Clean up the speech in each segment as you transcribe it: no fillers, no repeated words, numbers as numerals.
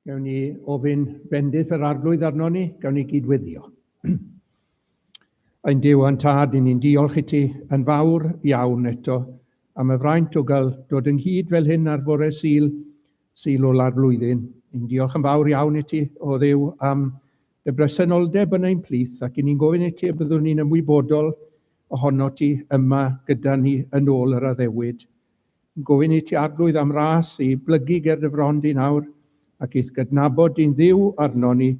Gawn ni ofyn bendith yr arglwydd arno ni, gawn ni gydweddio. Ein Duw a'n Tad, ni'n diolch i ti yn fawr iawn eto am y fraint o gael dod ynghyd fel hyn ar fore Sul ola'r blwyddyn. Ni'n diolch yn fawr iawn i ti o Dduw am dy bresenoldeb yn ein plith, ac ni'n gofyn i ti y byddwn ni'n ymwybodol ohono ti yma gyda ni yn ôl yr addewid. Ni'n gofyn i ti arglwydd am ras i blygu ger dy fron di nawr, ac eith gydnabod di'n ddiw arno ni,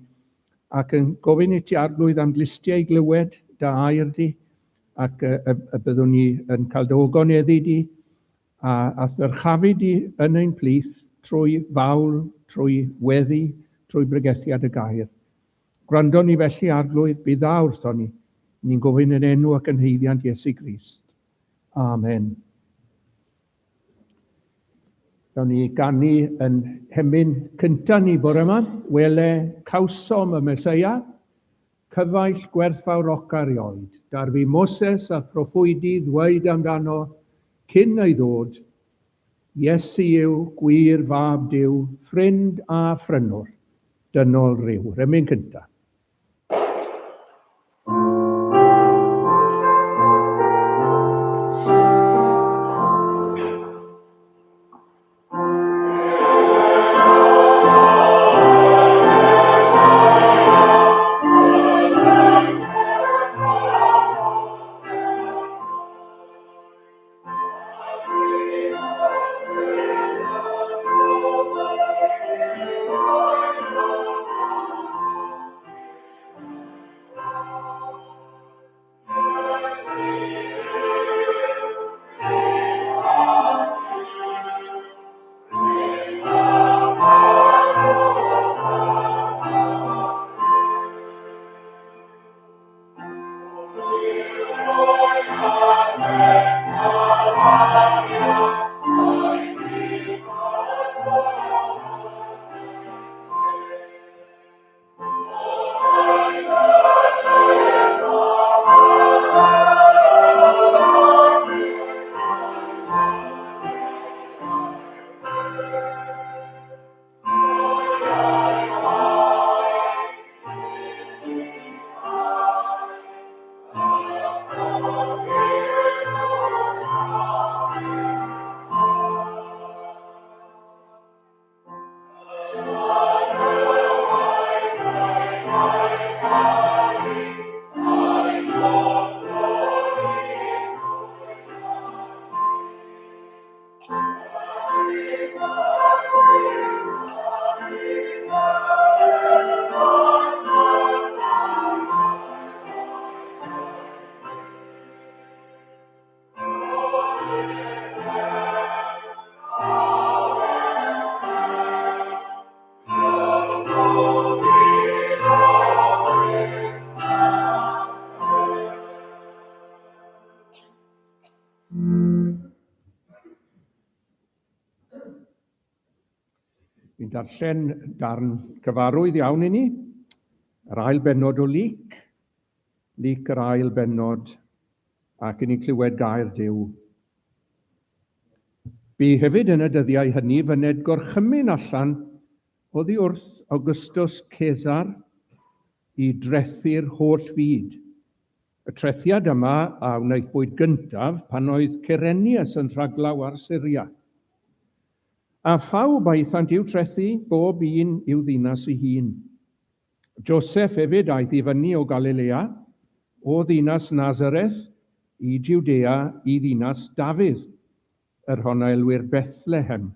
ac yn gofyn i ti arglwydd am glistiau glywed dy air di, ac y byddwn ni yn cael dy ogoneddu di, a thyrchafu di yn ein plith trwy fawl, trwy weddi, trwy bregethiad y gair. Gwrando ni felly arglwydd, bydd dda wrtho ni. Ni'n gofyn yn enw ac yn haeddiant Iesu Grist. Amen. Gawn ni ganu yn hemyn cynta ni bore yma, wele cawsom y Meseia, cyfaill gwerthfawr ocar i oed. Dar fi Moses a proffwydi ddweud amdano, cyn ei ddod, Iesu yw gwir fab Duw, ffrind a ffrynwr, dynol ryw. Hemyn cynta. Ni'n darllen darn cyfarwydd iawn i ni, yr ail bennod o Lyc yr ail bennod, ac i ni clywed gair Duw. Bu hefyd yn y dyddiau hynny fyned gorchymyn allan oddi wrth Augustus Caesar i drethu'r holl fyd. Y trethiad yma a wnaeth bwyd gyntaf pan oedd Cerenius yn rhaglaw ar Syria. A phawb aethant i'w trethu, bob un i'w ddinas ei hun. Joseph hefyd aeth i fyny o Galilea, o ddinas Nazareth i Judea i ddinas Dafydd, yr honna elwyr Bethlehem,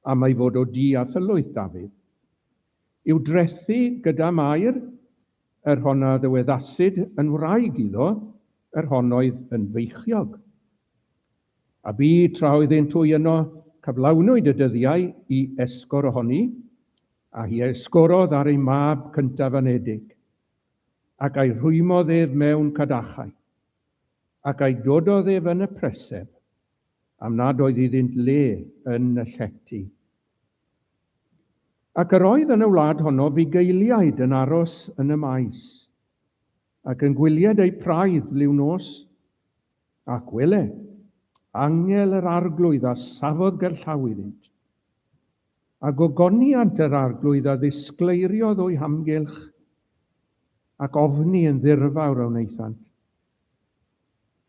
am ei fod o di a thylwyth Dafydd. I'w drethu gyda Mair, yr honna ddyweddasid yn wraig iddo, yr honnoedd yn feichiog. A bu tra oeddynt twy yno, cyflawnwyd y dyddiau i esgor ohoni, a hi esgorodd ar ei mab cyntaf anedig, ac ei rhwymodd ef mewn cadachau, ac ei dododd ef yn y preseb, am nad oedd iddynt le yn y llety. Ac yr oedd yn y wlad honno fugeiliaid yn aros yn y maes, ac yn gwyliad ei praidd liw nos, ac wele, angel yr arglwydd a safodd gerllaw iddynt. a gogoniant yr arglwydd a ddisgleiriodd o'i hamgylch ac ofni yn ddirfawr o wneithant.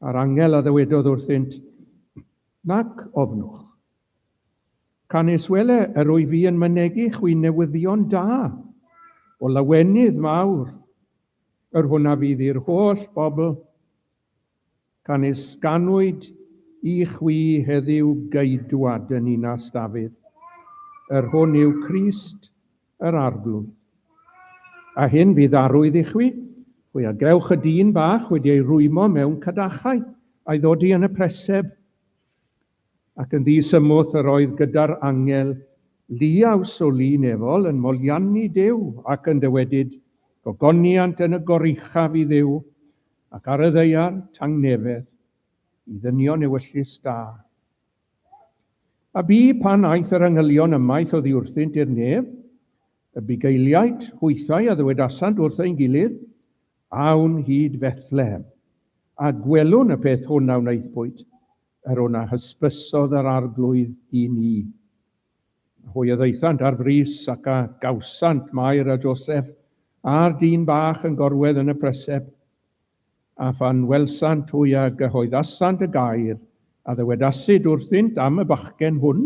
A'r angel a ddywedodd wrthynt, nac ofnwch. Canis wele yr o'i fi yn mynegu chwi newyddion da o lawenydd mawr, yr hwnna fydd i'r holl bobl. Canis ganwyd i chwi heddiw geidwad yn Ninas Dafydd. Yr hwn yw Crist, yr arglwydd. A hyn fydd arwydd i chwi, pwy a gewch y dyn bach wedi ei rwymo mewn cadachau a'i ddodi yn y preseb. Ac yn ddisymwth yr oedd gyda'r angel liaws o lun efol yn moliannu Duw ac yn dywedyd, gogoniant yn y goruchaf i Dduw ac ar y ddeiar tangnefedd i ddynion ewyllus da. A bu pan aeth yr angylion ymaith oddi wrthynt i'r nef, y bugeiliaid, hwythau a ddywedasant wrth ein gilydd, awn hyd Bethlehem, a gwelwn y peth hwn a wnaethpwyd, yr hwnna hysbysodd yr arglwydd i ni. Hwy a ddeithant ar frys ac a gawsant Mair a Joseph a'r dyn bach yn gorwedd yn y preseb, a phan welsant hwy a gyhoeddasant y gair, a ddywedasid wrthynt am y bachgen hwn,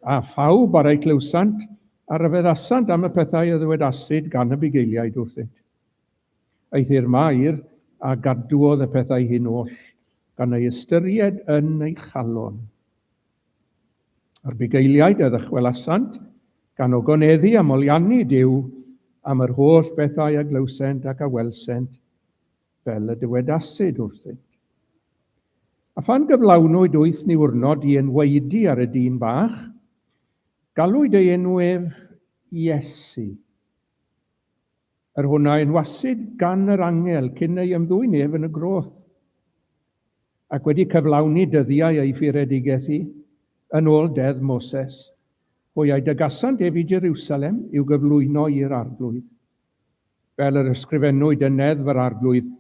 a phawb ar ei clywsant, a ryfeddasant am y pethau a ddywedasid gan y bugeiliaid wrthynt. Aeth i'r Mair a gadwodd y pethau hyn oll, gan ei ystyried yn ei chalon. A'r bugeiliaid a ddychwelasant, gan ogoneddu a moliannu Duw am yr holl bethau a glywsent ac a welsent, fel y dywedasid wrthynt. A phan gyflawnwyd 8 niwrnod i enwaedu ar y dyn bach, galwyd ei enwef Iesu. Yr hwnna enwasid gan yr angel cyn ei ymddwyn ef yn y groth, ac wedi cyflawni dyddiau ei ffuredigaeth hi yn ôl deddf Moses, hwy ei dygasant ef i Jerusalem i'w gyflwyno i'r arglwydd. Fel yr ysgrifennwyd yn neddf yr arglwydd,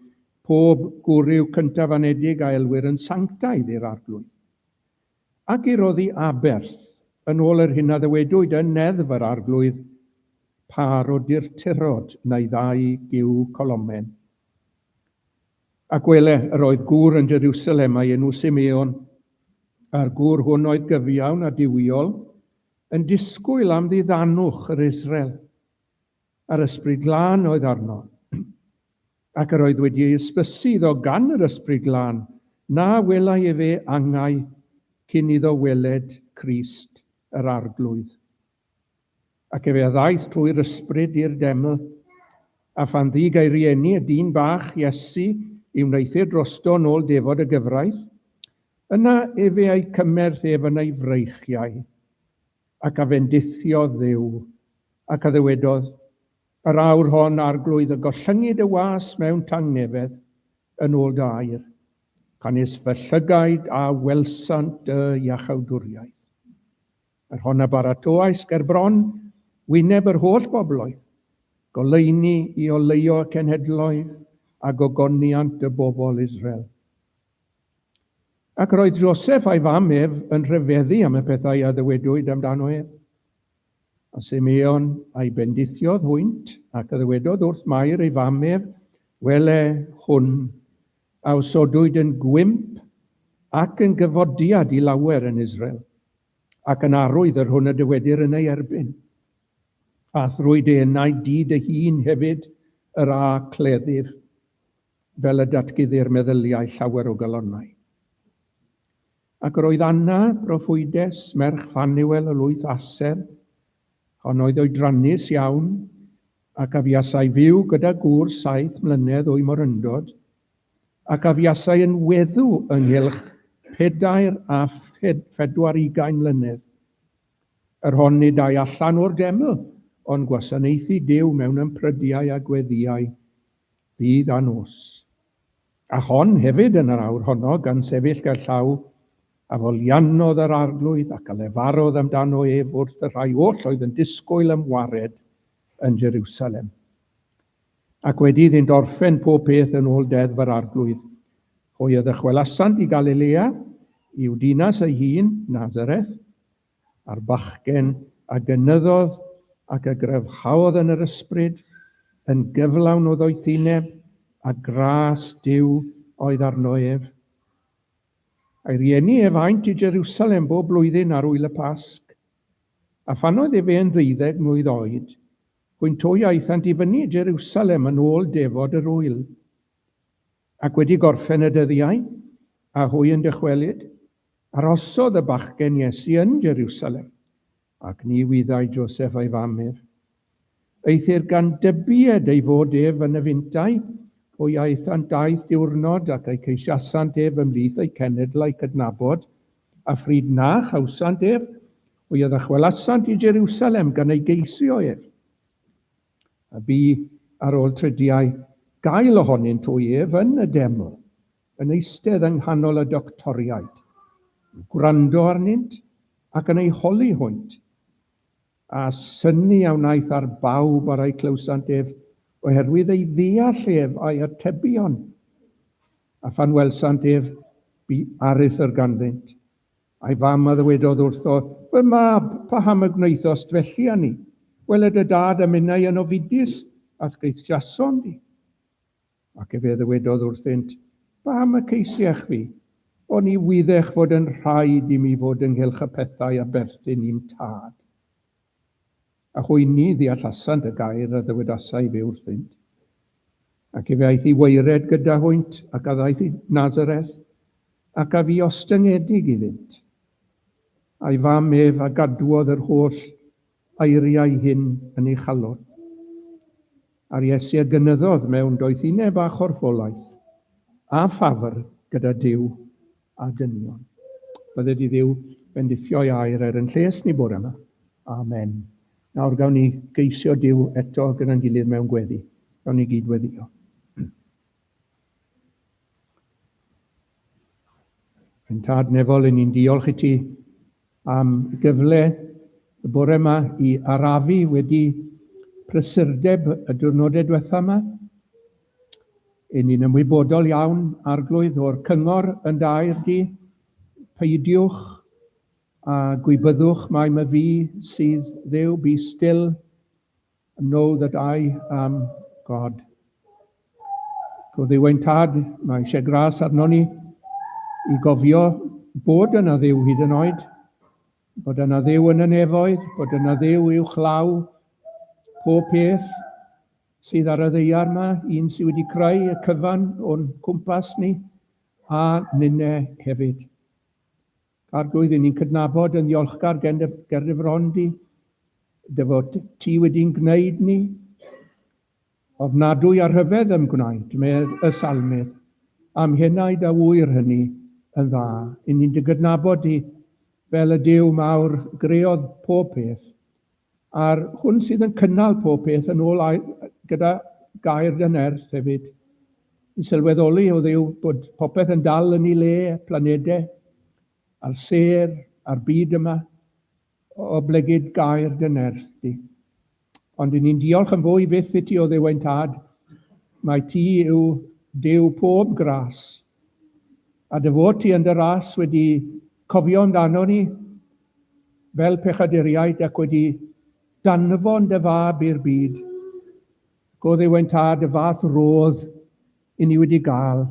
pob gwryw cyntaf anedig a elwyr yn sanctaidd i'r arglwydd. Ac i roddi aberth yn ôl yr hyn a ddywedwyd yn neddf yr arglwydd, par o dirturod neu 2 giw colomen. Ac wele yr oedd gŵr yn Jerusalem a'i enw Simeon, a'r gŵr hwn oedd gyfiawn a diwiol, yn disgwyl am ddiddanwch yr Israel. A'r ysbryd glân oedd arno, ac yr oedd wedi ei ysbysu iddo gan yr ysbryd glân, na welai e fe angau cyn iddo weled Crist, yr arglwydd. Ac efe ddaeth trwy'r ysbryd i'r deml, a phan ddig ei rieni y dyn bach Iesu i wneithio drosto nôl defod y gyfraith, yna efe ei cymerth ef yn ei freichiau, ac a fendithio Dduw, ac a ddywedodd, yr awr hon arglwydd y gollyngiad y was mewn tangnefedd yn ôl dy air, canis fy llygaid a welsant y iachawdwriaeth. Yr hon a baratoais ger bron, wyneb yr holl bobloedd, goleuni i oleio cenhedloedd a gogoniant y bobl Israel. Ac roedd Joseph a'i fam ef yn rhyfeddu am y pethau a ddywedwyd amdano ef. A Simeon a'i bendithiodd hwynt ac a ddywedodd wrth Mair ei fam ef, wele hwn, a osodwyd yn gwymp ac yn gyfodiad i lawer yn Israel, ac yn arwydd yr hwn a dywedir yn ei erbyn. A thrwyd enau dyd y hun hefyd yr a cleddyf, fel y datgyddir meddyliau llawer o galonnau. Ac roedd Anna, proffwydes, merch Ffanuel o lwyth Aser, hon oedd oedrannus iawn, ac a fiasai fyw gyda gŵr 7 mlynedd o'i moryndod, ac a fiasai yn weddw ynghylch 4 a 24 mlynedd. Yr hon nid ai allan o'r deml, ond gwasanaethu Duw mewn ymprydiau a gweddiau, ddydd a nos. A hon hefyd yn yr awr honno gan sefyll gael llaw, a foliannodd yr arglwydd ac a lefarodd amdano ef wrth y rhai oll oedd yn disgwyl ymwared yn Jerusalem. Ac wedi iddynt orffen pob peth yn ôl deddf yr arglwydd, hwy a ddychwelasant i Galilea, i'w dinas ei hun, Nazareth, a'r bachgen a gynyddodd ac y gryfhaodd yn yr ysbryd, yn gyflawn o ddoethineb, a gras Duw oedd arno ef. A'i rieni ef haint i Jerusalem bob blwyddyn ar wyl y Pasg, a phan oedd ef yn 12 mlwydd oed, pwynt o aethant i fyny Jerusalem yn ôl defod yr wyl. Ac wedi gorffen y dyddiau, a hwy yn dychwelyd, arhosodd y bachgen Iesu yn Jerusalem, ac ni wyddai Joseph a'i fam ef. Eithir gan dybied ei fod ef yn y fyntau, o aethant daith diwrnod ac ei ceisiasant ef ymlith ei cenedlau cydnabod, a phryd na chawsant ef, o ddachwelasant i Jerusalem gan ei geisio ef. A bu ar ôl trydiau gael ohonynt o ef yn y deml, yn eistedd yng nghanol y doctoriaid, gwrando arnynt ac yn ei holi hwynt, a synnu a wnaeth ar bawb ar ei clywsant ef, oherwydd ei ddeall ef a'i atebion. A phan welsant ef, bu aruthr ganddynt. A'i fam a ddywedodd wrtho, fy mab, paham y gwneithos felly a ni? Weled y dad a minnau yn ofidus, ath geith jason di. Ac efe ddywedodd wrthynt, paham y ceisiach fi? O'n i wyddech fod yn rhaid i mi fod ynghylch y pethau a berthyn i'm tad. A hwy ni ddeallasant y gair a ddywedasau fe wrthynt. Ac efe aeth i weired gyda hwynt ac a ddaeth i Nazareth, ac a fi ostyngedig iddynt. A'i fam ef a gadwodd yr holl eiriau hyn yn ei chalon. A'r Iesu a gynyddodd mewn doethineb a chorffolaeth, a ffafr gyda Duw a dynion. Bydde di Dduw bendithio'i air yn lles ni bore yma. Amen. Nawr gawn ni geisio Duw eto gyda'n gilydd mewn gweddi. Gawn ni gyd weddio. Yn tad nefol, ni'n diolch i ti am gyfle y bore yma i arafu wedi prysurdeb y diwrnodau diwetha yma. Ni'n ymwybodol iawn, Arglwydd, o'r cyngor yn dair di. Peidiwch a gwybyddwch mae my fi sydd Dduw, be still, and know that I am God. Go ddiwein tad, mae eisiau gras arno ni i gofio bod yna Dduw hyd yn oed, bod yna Dduw yn y nefoedd, bod yna Dduw i'w chlaw pob peth sydd ar y ddeiar yma, un sydd wedi creu y cyfan o'n cwmpas ni, a ninnau hefyd. Arglwydd, ni'n cydnabod yn ddiolchgar gerddifron di, dy fod ti wedi'n gwneud ni, ofnadwy ar rhyfedd gwneud, mae'r y salmydd, am hynnaid a wyr hynny yn dda. Ni'n dy gydnabod di fel y Duw mawr greodd pob peth, a'r hwn sydd yn cynnal pob peth yn ôl gyda gair dy nerth hefyd. Ni'n sylweddoli o Dduw bod popeth yn dal yn ei le, planedau, a'r ser, a'r byd yma, o blygyd gair dy nerth di. Ond ni'n diolch yn fwy fyth i ti o ddiwein tad, mae ti yw Duw pob gras, a dy fod ti yn dy ras wedi cofio amdano ni fel pechaduriaid ac wedi danfon dy fab i'r byd. Go ddiwein tad y fath rodd i ni wedi gael,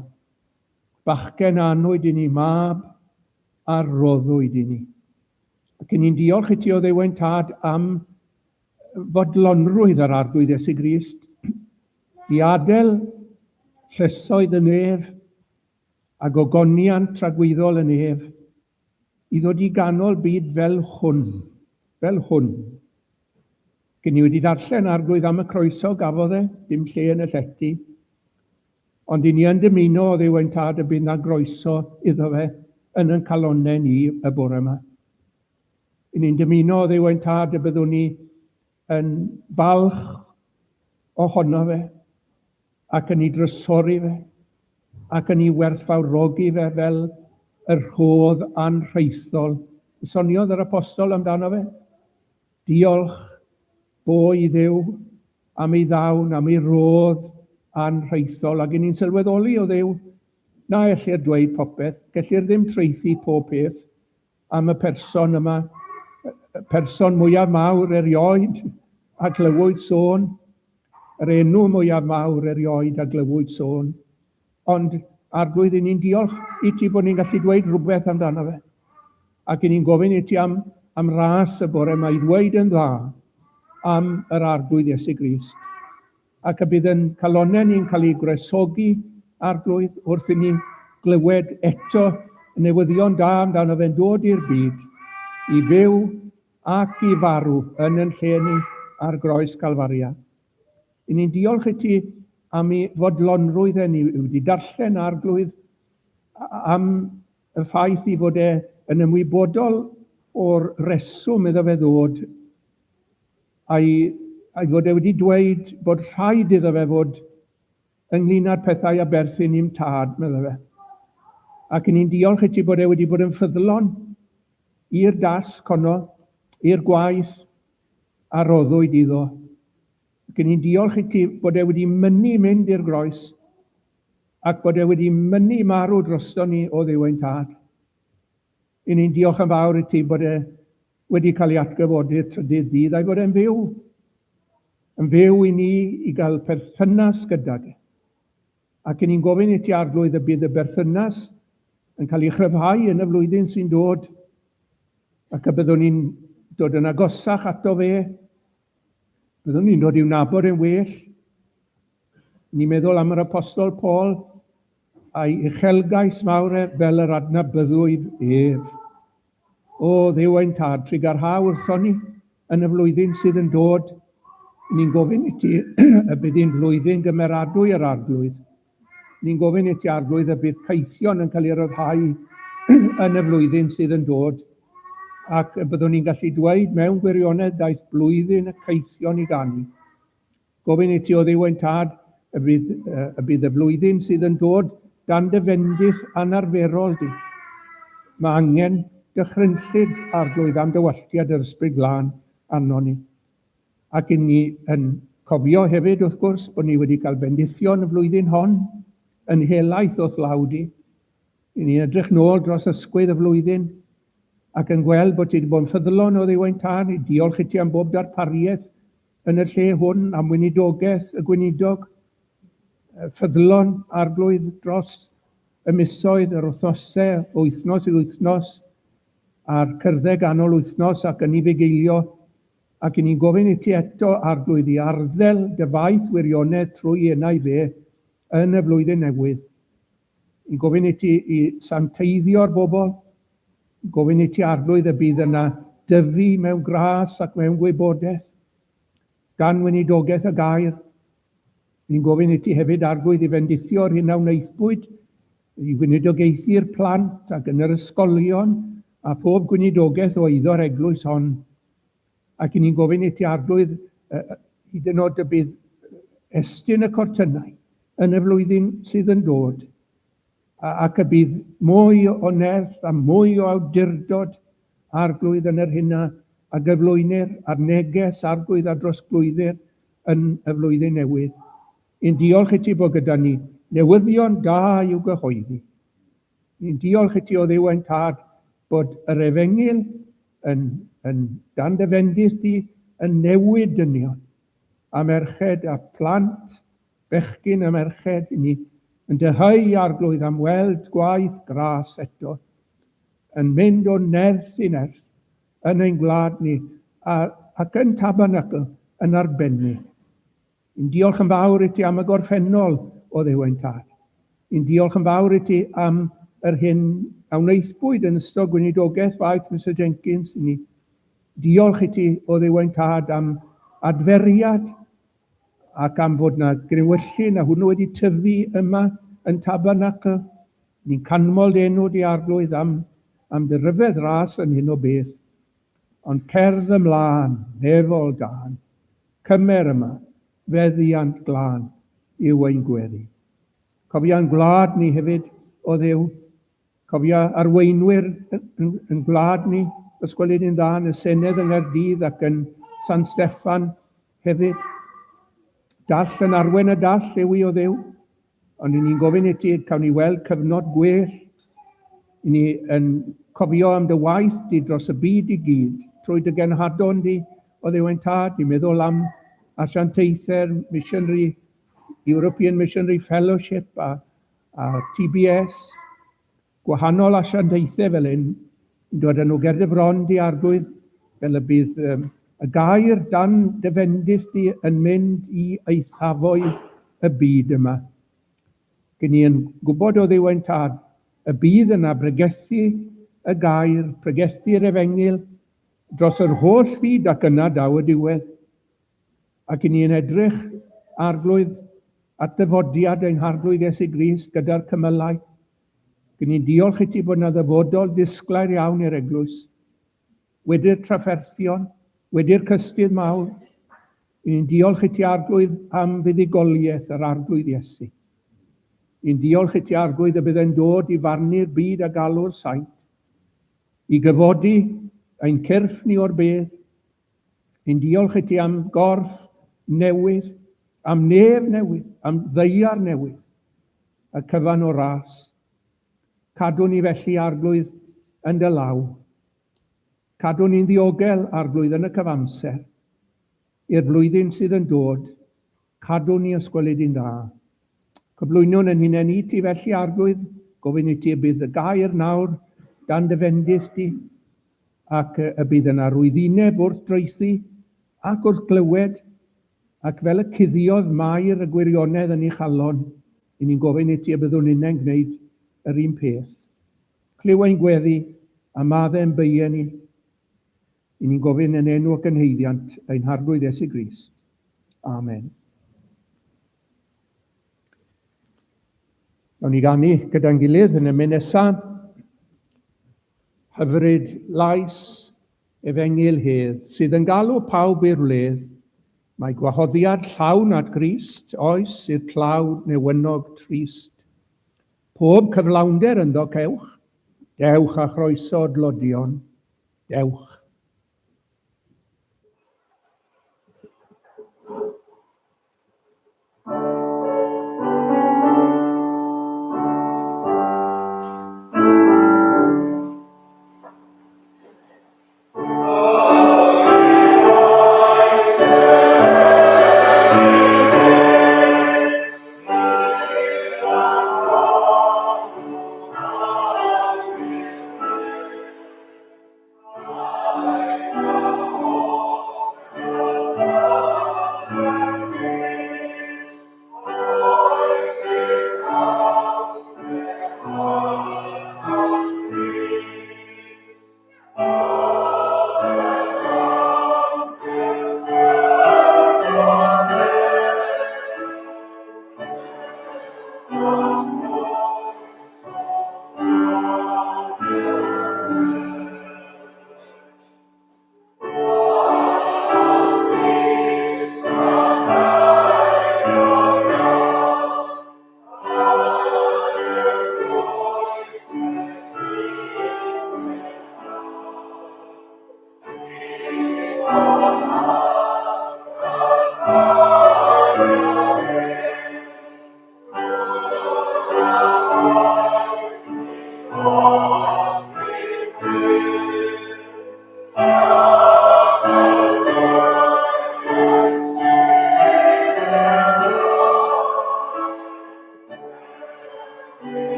bachgen anwyd i ni, mab, a roddwyd i ni. Ac ni'n diolch i ti o ddiwein tad am fodlonrwydd ar arglwydd Iesu Grist, i adael llysoedd yn ef, a gogoniant tragwyddol yn ef, i ddod i ganol byd fel hwn. Gyn ni wedi darllen arglwydd am y croeso gafodd e, dim lle yn y llety, ond ni yn dymuno o ddiwein tad y bydd na groeso iddo fe yn yn calonnau ni y bore yma. Ni'n dymuno o ddiwein tad y byddwn ni yn falch ohono fe, ac yn ei drysori fe, ac yn ei werthfawrogi fe fel yr rhodd anrheithol. Soniodd yr apostol amdano fe. Diolch bo i Dduw am ei ddawn, am ei rodd anrheithol, ac ni'n sylweddoli o Dduw, na ellir dweud popeth, gellir ddim treithi pob peth am y person yma, person mwyaf mawr erioed a glywyd sôn, yr enw mwyaf mawr erioed a glywyd sôn. Ond Arglwydd, ni'n diolch i ti bod ni'n gallu dweud rhywbeth amdano fe. Ac ni'n gofyn i ti am ras y bore yma i ddweud yn dda am yr Arglwydd Iesu Grist. Ac y bydd yn calonnau ni'n cael ei gresogi, Arglwydd, wrth i ni'n glywed eto newyddion da amdano fe'n dod i'r byd, i fyw ac i farw yn lle ni ar groes Calfaria. I ni'n diolch i ti am ei fodlonrwydd ni wedi darllen, Arglwydd, am y ffaith i fod yn ymwybodol o'r reswm iddo fe ddod, a'i fod wedi dweud bod rhaid iddo fe fod ynglyn â'r pethau a berthyn i'm tad, medda fe. Ac ni'n diolch i ti bod wedi bod yn ffyddlon i'r dasg honno, i'r gwaith a roddwyd iddo. Ac ni'n diolch i ti bod wedi mynnu mynd i'r groes ac bod wedi mynnu marw drosto ni o Dduw ein tad. I ni'n diolch yn fawr i ti bod wedi cael ei atgyfodydd trydydd dydd a'i fod e'n fyw. Yn fyw i ni i gael perthynas gyda ti. Ac ni'n gofyn i ti, Arglwydd, y bydd y berthynas yn cael ei chryfhau yn y flwyddyn sy'n dod, ac y byddwn ni'n dod yn agosach ato fe. Byddwn ni'n dod i'w nabod yn well. Ni'n meddwl am yr apostol Paul a'i uchelgais mawr fel yr adnabyddwydd ef. O Dduw ein tad, trigarhaw wrthon ni yn y flwyddyn sydd yn dod. Ni'n gofyn i ti y bydd hi'n flwyddyn gymeradwy yr Arglwydd. Ni'n gofyn i ti, Arglwydd, y bydd ceithion yn cael ei ryddhau yn y flwyddyn sydd yn dod. Ac byddwn ni'n gallu dweud mewn gwirionedd daeth blwyddyn y ceithion i ganu. Gofyn i ti o Dduw ein tad, y bydd y flwyddyn sydd yn dod dan dy fendith anarferol di. Mae angen dychrynllyd, Arglwydd, am dywalliad yr ysbryd glân arno ni. Ac ni yn cofio hefyd, wrth gwrs, bod ni wedi cael bendithion y flwyddyn hon yn helaeth o thlawdi. Ni'n edrych nôl dros ysgwydd y flwyddyn ac yn gweld bod ti wedi bod yn ffyddlon o Dduw ein tad. Diolch i ti am bob darpariaeth yn y lle hwn, am weinidogaeth y gweinidog. Ffyddlon, Arglwydd, dros y misoedd, yr wythnosau, wythnos i wythnos, a'r cyrdde ganol wythnos ac yn ei fugeilio. Ac ni'n gofyn i ti eto, Arglwydd, i arddel dy faith wirionedd trwy enau fe yn y flwyddyn newydd. Ni'n gofyn i ti i santeiddio'r bobl. Gofyn i ti, Arglwydd, y bydd yna dyfu mewn gras ac mewn gwybodaeth gan weinidogaeth y gair. Ni'n gofyn i ti hefyd, Arglwydd, i fendithio'r hyn a wneithbwyd, i weinidogaethu'r plant ac yn yr ysgolion a pob gweinidogaeth o eiddo'r eglwys hon. Ac ni'n gofyn i ti, Arglwydd, hyd yn oed y bydd estyn y cortynau yn y flwyddyn sydd yn dod. Ac y bydd mwy o nerth a mwy o awdurdod, Arglwydd, yn yr hynna, a gyflwynir a'r neges, Arglwydd, a drosglwyddir yn y flwyddyn newydd. Ni'n diolch i ti bod gyda ni newyddion da i'w gyhoeddi. Ni'n diolch i ti o Dduw ein tad bod yr efengyl yn dan dy fendith di yn newid dynion. A merched a plant, bechgyn a merched, ni yn dyhau, Arglwydd, am weld gwaith gras eto, yn mynd o nerth i nerth yn ein gwlad ni, ac yn Tabernacl yn arbennig. Ni'n diolch yn fawr i ti am y gorffennol o Dduw ein tad. Ni'n diolch yn fawr i ti am yr hyn a wneithbwyd yn ystod gweinidogaeth faith Mr Jenkins. Ni diolch i ti o Dduw ein tad am adferiad ac am fod na grywyllyn a hwnnw wedi tyfu yma yn Tabernacl. Ni'n canmol enw di, Arglwydd, am dy ryfedd ras yn hyn o beth. Ond cerdd ymlaen, nefol dan, cymer yma, feddiant glân i'w ein gweddi. Cofia'n gwlad ni hefyd o Dduw. Cofia arweinwyr yn gwlad ni, ysgolyd yn dda yn y Senedd yng Nghaerdydd ac yn San Steffan hefyd. Dall yn arwen y dall yw i o Dduw. Ond ni'n gofyn i ti cawn ni weld cyfnod gwell. Ni yn cofio am dy waith di dros y byd i gyd. trwy dy genhadon di o Dduw Tad. Dwi'n meddwl am asiantaethau'r missionary, European Missionary Fellowship a TBS, gwahanol asiantaethau fel hyn, yn dod â nhw Gaerdyfron di Arglwydd, fel y bydd y gair dan dyfendus di yn mynd i eithafoedd y byd yma. Gyn ni yn gwybod o Dduw Tad, y bydd yna bregethu y gair, pregethu'r Efengyl dros yr holl byd ac yna daw y diwedd. Ac yn ni'n edrych Arglwydd at dyfodiad ein harglwydd Iesu Grist gyda'r cymylau. Gyn ni'n diolch i ti bod yna ddyfodol disglair iawn i'r eglwys. Wedi'r trafferthion, wedi'r cystydd mawr. Ni'n diolch i ti Arglwydd am fuddugoliaeth yr arglwydd Iesu. Ni'n diolch i ti Arglwydd y bydd e'n dod i farnu'r byd a galw'r saint, i gyfodi ein cyrff ni o'r bedd. Ni'n diolch i ti am gorff newydd, am nef newydd, am ddeiar newydd, y cyfan o ras. Cadw ni felly Arglwydd yn dy law. Cadw ni'n ddiogel Arglwydd yn y cyfamser, i'r flwyddyn sydd yn dod. Cadw ni ysgwelyd i'n dda. Cyflwyno'n yn hunain i ti felly Arglwydd, gofyn i ti y bydd y gair nawr dan dyfendus di, ac y bydd yna rwyddineb wrth dreithi ac wrth glywed, ac fel y cuddiodd Mair y gwirionedd yn ei chalon, i ni'n gofyn i ti y byddwn una'n gwneud yr un peth. Clyw ein gweddi a maddau'n beiau ni. I ni'n gofyn yn enw ac yn heiddiant ein harglwydd Iesu Grist. Amen. Nawn ni ganu gyda'n gilydd yn y mynd nesaf. Hyfryd lais Efengyl hedd, sydd yn galw pawb i'r wledd. Mae gwahoddiad llawn at Grist, oes i'r clawd newynog trist. Pob cyflawnder ynddo cewch, dewch a chroeso dlodion, dewch.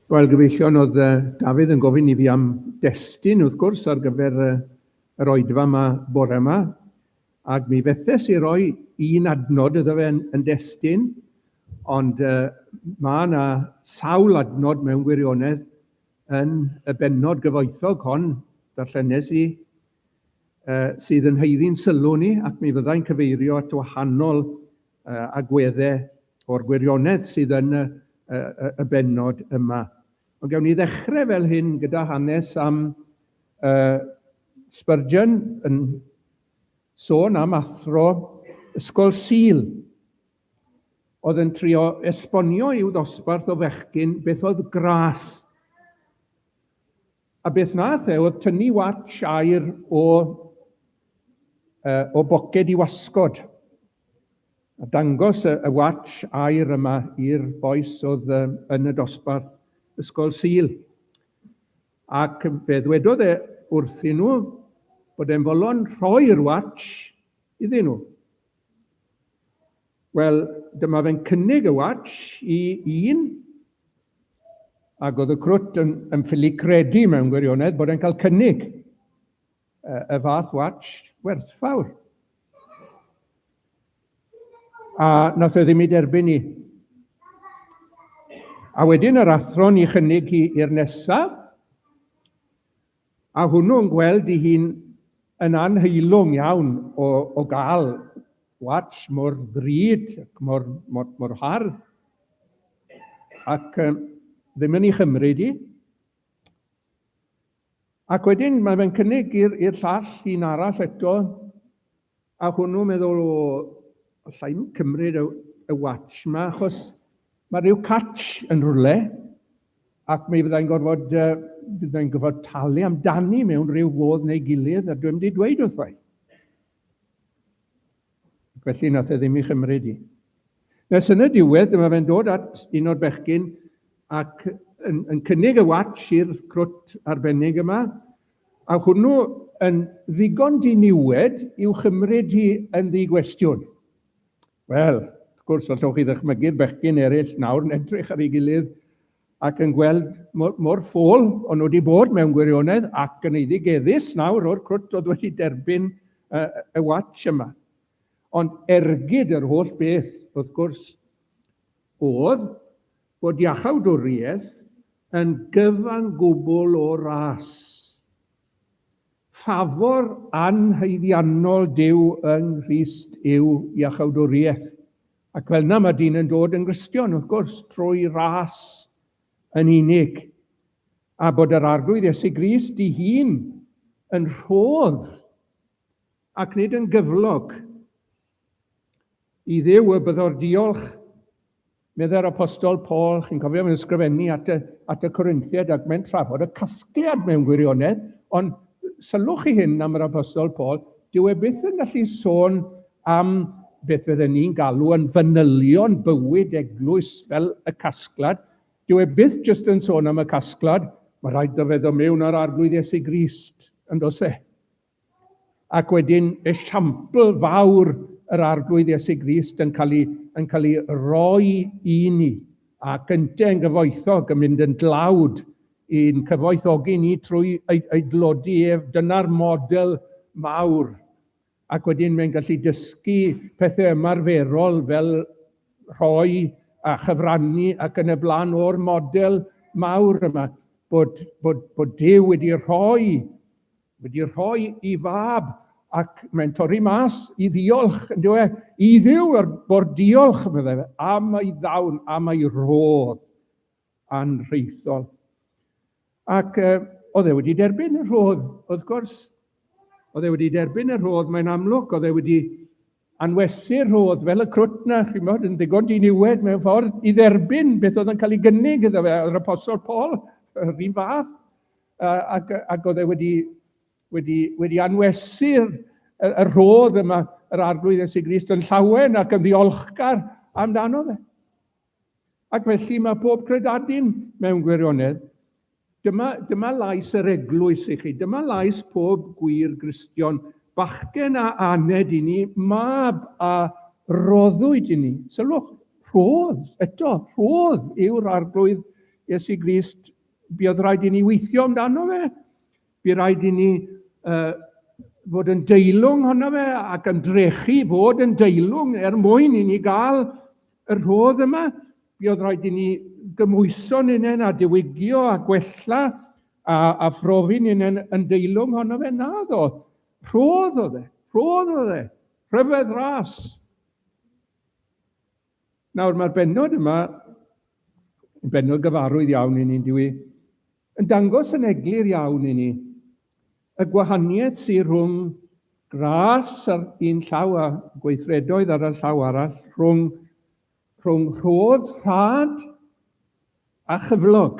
Wel, gyfeillion, oedd Dafydd yn gofyn i fi am destun, wrth gwrs, ar gyfer yr oedfa yma bore yma. Ac mi fethes i roi un adnod iddo fe yn destun, ond mae yna sawl adnod mewn gwirionedd yn y bennod gyfoethog hon, darllenes i, sydd yn heiddi'n sylw ni, ac mi fyddai'n cyfeirio at wahanol agweddau o'r gwirionedd sydd yn y bennod yma. Ond gawn ni ddechrau fel hyn gyda hanes am Spurgeon yn sôn am athro ysgol Sul. Oedd yn trio esbonio i'w ddosbarth o fechgyn beth oedd gras. A beth nath oedd tynnu watch air o o boced I wasgod. A dangos y watch air yma i'r boes oedd yn y dosbarth ysgol Sul. Ac fe ddwedodd wrthyn nhw bod e'n folon rhoi'r watch iddyn nhw. Wel, dyma fe'n cynnig y watch I un, ac oedd y crwt yn ffili credu mewn gwirionedd bod e'n cael cynnig y fath watch werthfawr. A nath e ddim I derbyn I. A wedyn yr athron I chynnig i'r nesaf, a hwnnw'n gweld I hun yn anheilwng iawn o gael watch mor ddrud ac mor hardd. Ac ddim yn ei chymryd I. Ac wedyn mae fe'n cynnig i'r llall un arall eto, a hwnnw'n meddwl allai ddim cymryd y watch yma, achos mae rhyw catch yn rhywle, ac mi fyddai'n gorfod talu amdani mewn rhyw fodd neu gilydd, a dwi'n wedi dweud wrtho I. Felly nath e ddim I chymryd I. Nes yn y diwedd, dyma fe'n dod at un o'r bechgyn ac yn cynnig y watch i'r crwt arbennig yma, a hwnnw yn ddigon diniwed i'w chymryd hi yn ddigwestiwn. Wel, wrth gwrs, allwch chi ddychmygu'r bechgyn eraill nawr yn edrych ar ei gilydd ac yn gweld mor ffôl o'n nhw wedi bod mewn gwirionedd ac yn ei ddigeddus nawr o'r crwt oedd wedi derbyn y watch yma. Ond ergyd yr holl beth, wrth gwrs, oedd bod iachawdwriaeth yn gyfan gwbl o ras. Ffafor anheiddiannol Duw yng Nghrist yw iachawdwriaeth. Ac fel yna mae dyn yn dod yn Gristion, wrth gwrs, trwy ras yn unig. A bod yr arglwydd Iesu Grist I hun yn rhodd ac nid yn gyflog I Dduw y byddor diolch. Medda'r apostol Paul, chi'n cofio mewn ysgrifennu at y Corinthiad ac mewn trafod y casgliad mewn gwirionedd, ond sylwch chi hyn am yr apostol Paul, dyw e byth yn gallu sôn am beth fydden ni'n galw yn fanylion bywyd eglwys fel y casglad. Dyw e byth jyst yn sôn am y casglad, mae rhaid o feddo mewn ar arglwydd Iesu Grist, yn dos e. Ac wedyn esiampl fawr yr arglwydd Iesu Grist yn cael ei roi I ni, a gyntaf yn gyfoethog yn mynd yn dlawd i'n cyfoethogi ni trwy ei glodi ef. Dyna'r model mawr. Ac wedyn mae'n gallu dysgu pethau ymarferol fel rhoi a chyfrannu ac yn y blaen o'r model mawr yma, bod Duw wedi rhoi I fab ac mae'n torri mas I ddiolch, yn dweud, I Dduw bod diolch am ei ddawn, am ei rodd anrheithol. Ac oedd e wedi derbyn y rhodd, wrth gwrs. Oedd e wedi derbyn y rhodd, mae'n amlwg, oedd e wedi anwesu'r rhodd fel y crwt na, chi'n bod, yn ddigon diniwed mewn ffordd, I dderbyn beth oedd yn cael ei gynnig iddo fe, yr apostol Paul, yr un fath, ac oedd e wedi anwesu'r rhodd yma, yr arglwydd Iesu Grist yn llawen ac yn ddiolchgar amdano fe. Ac felly mae pob credadun mewn gwirionedd. Dyma lais yr eglwys I chi, dyma lais pob gwir Gristion, bachgen a aned I ni, mab a roddwyd I ni. Sylwch, rhodd yw'r arglwydd Iesu Grist. Bydd rhaid I ni weithio amdano fe, bydd rhaid I ni fod yn deilwng honno fe ac yn drechu fod yn deilwng mwyn I ni gael y rhodd yma. Bydd rhaid I ni gymwyso'n unen a diwygio a gwella a phrofi'n unen yn deilwng honno fe. Naddo, rhodd o dde, rhyfedd ras. Nawr mae'r bennod yma, bennod gyfarwydd iawn I ni, yn dangos yn eglur iawn I ni y gwahaniaeth sy'n rhwng gras ar un llaw a gweithredoedd ar y llaw arall, rhwng rhodd rhad a chyflog,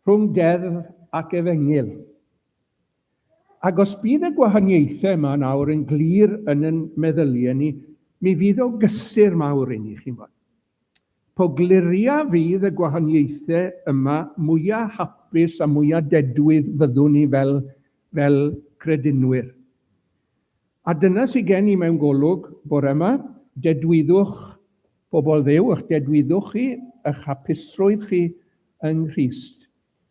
rhwng deddf ac efengyl. Ac os bydd y gwahaniaethau yma nawr yn glir yn yn meddyliau ni, mi fydd o gysur mawr i ni, chi'n gwybod. Po gliria fydd y gwahaniaethau yma mwyaf hapus a mwyaf dedwydd fyddwn ni fel credinwyr. A dyna sydd gen i mewn golwg bore yma, dedwyddwch pobl Dduw, eich dedwyddwch chi, eich hapusrwydd chi yng Nghrist.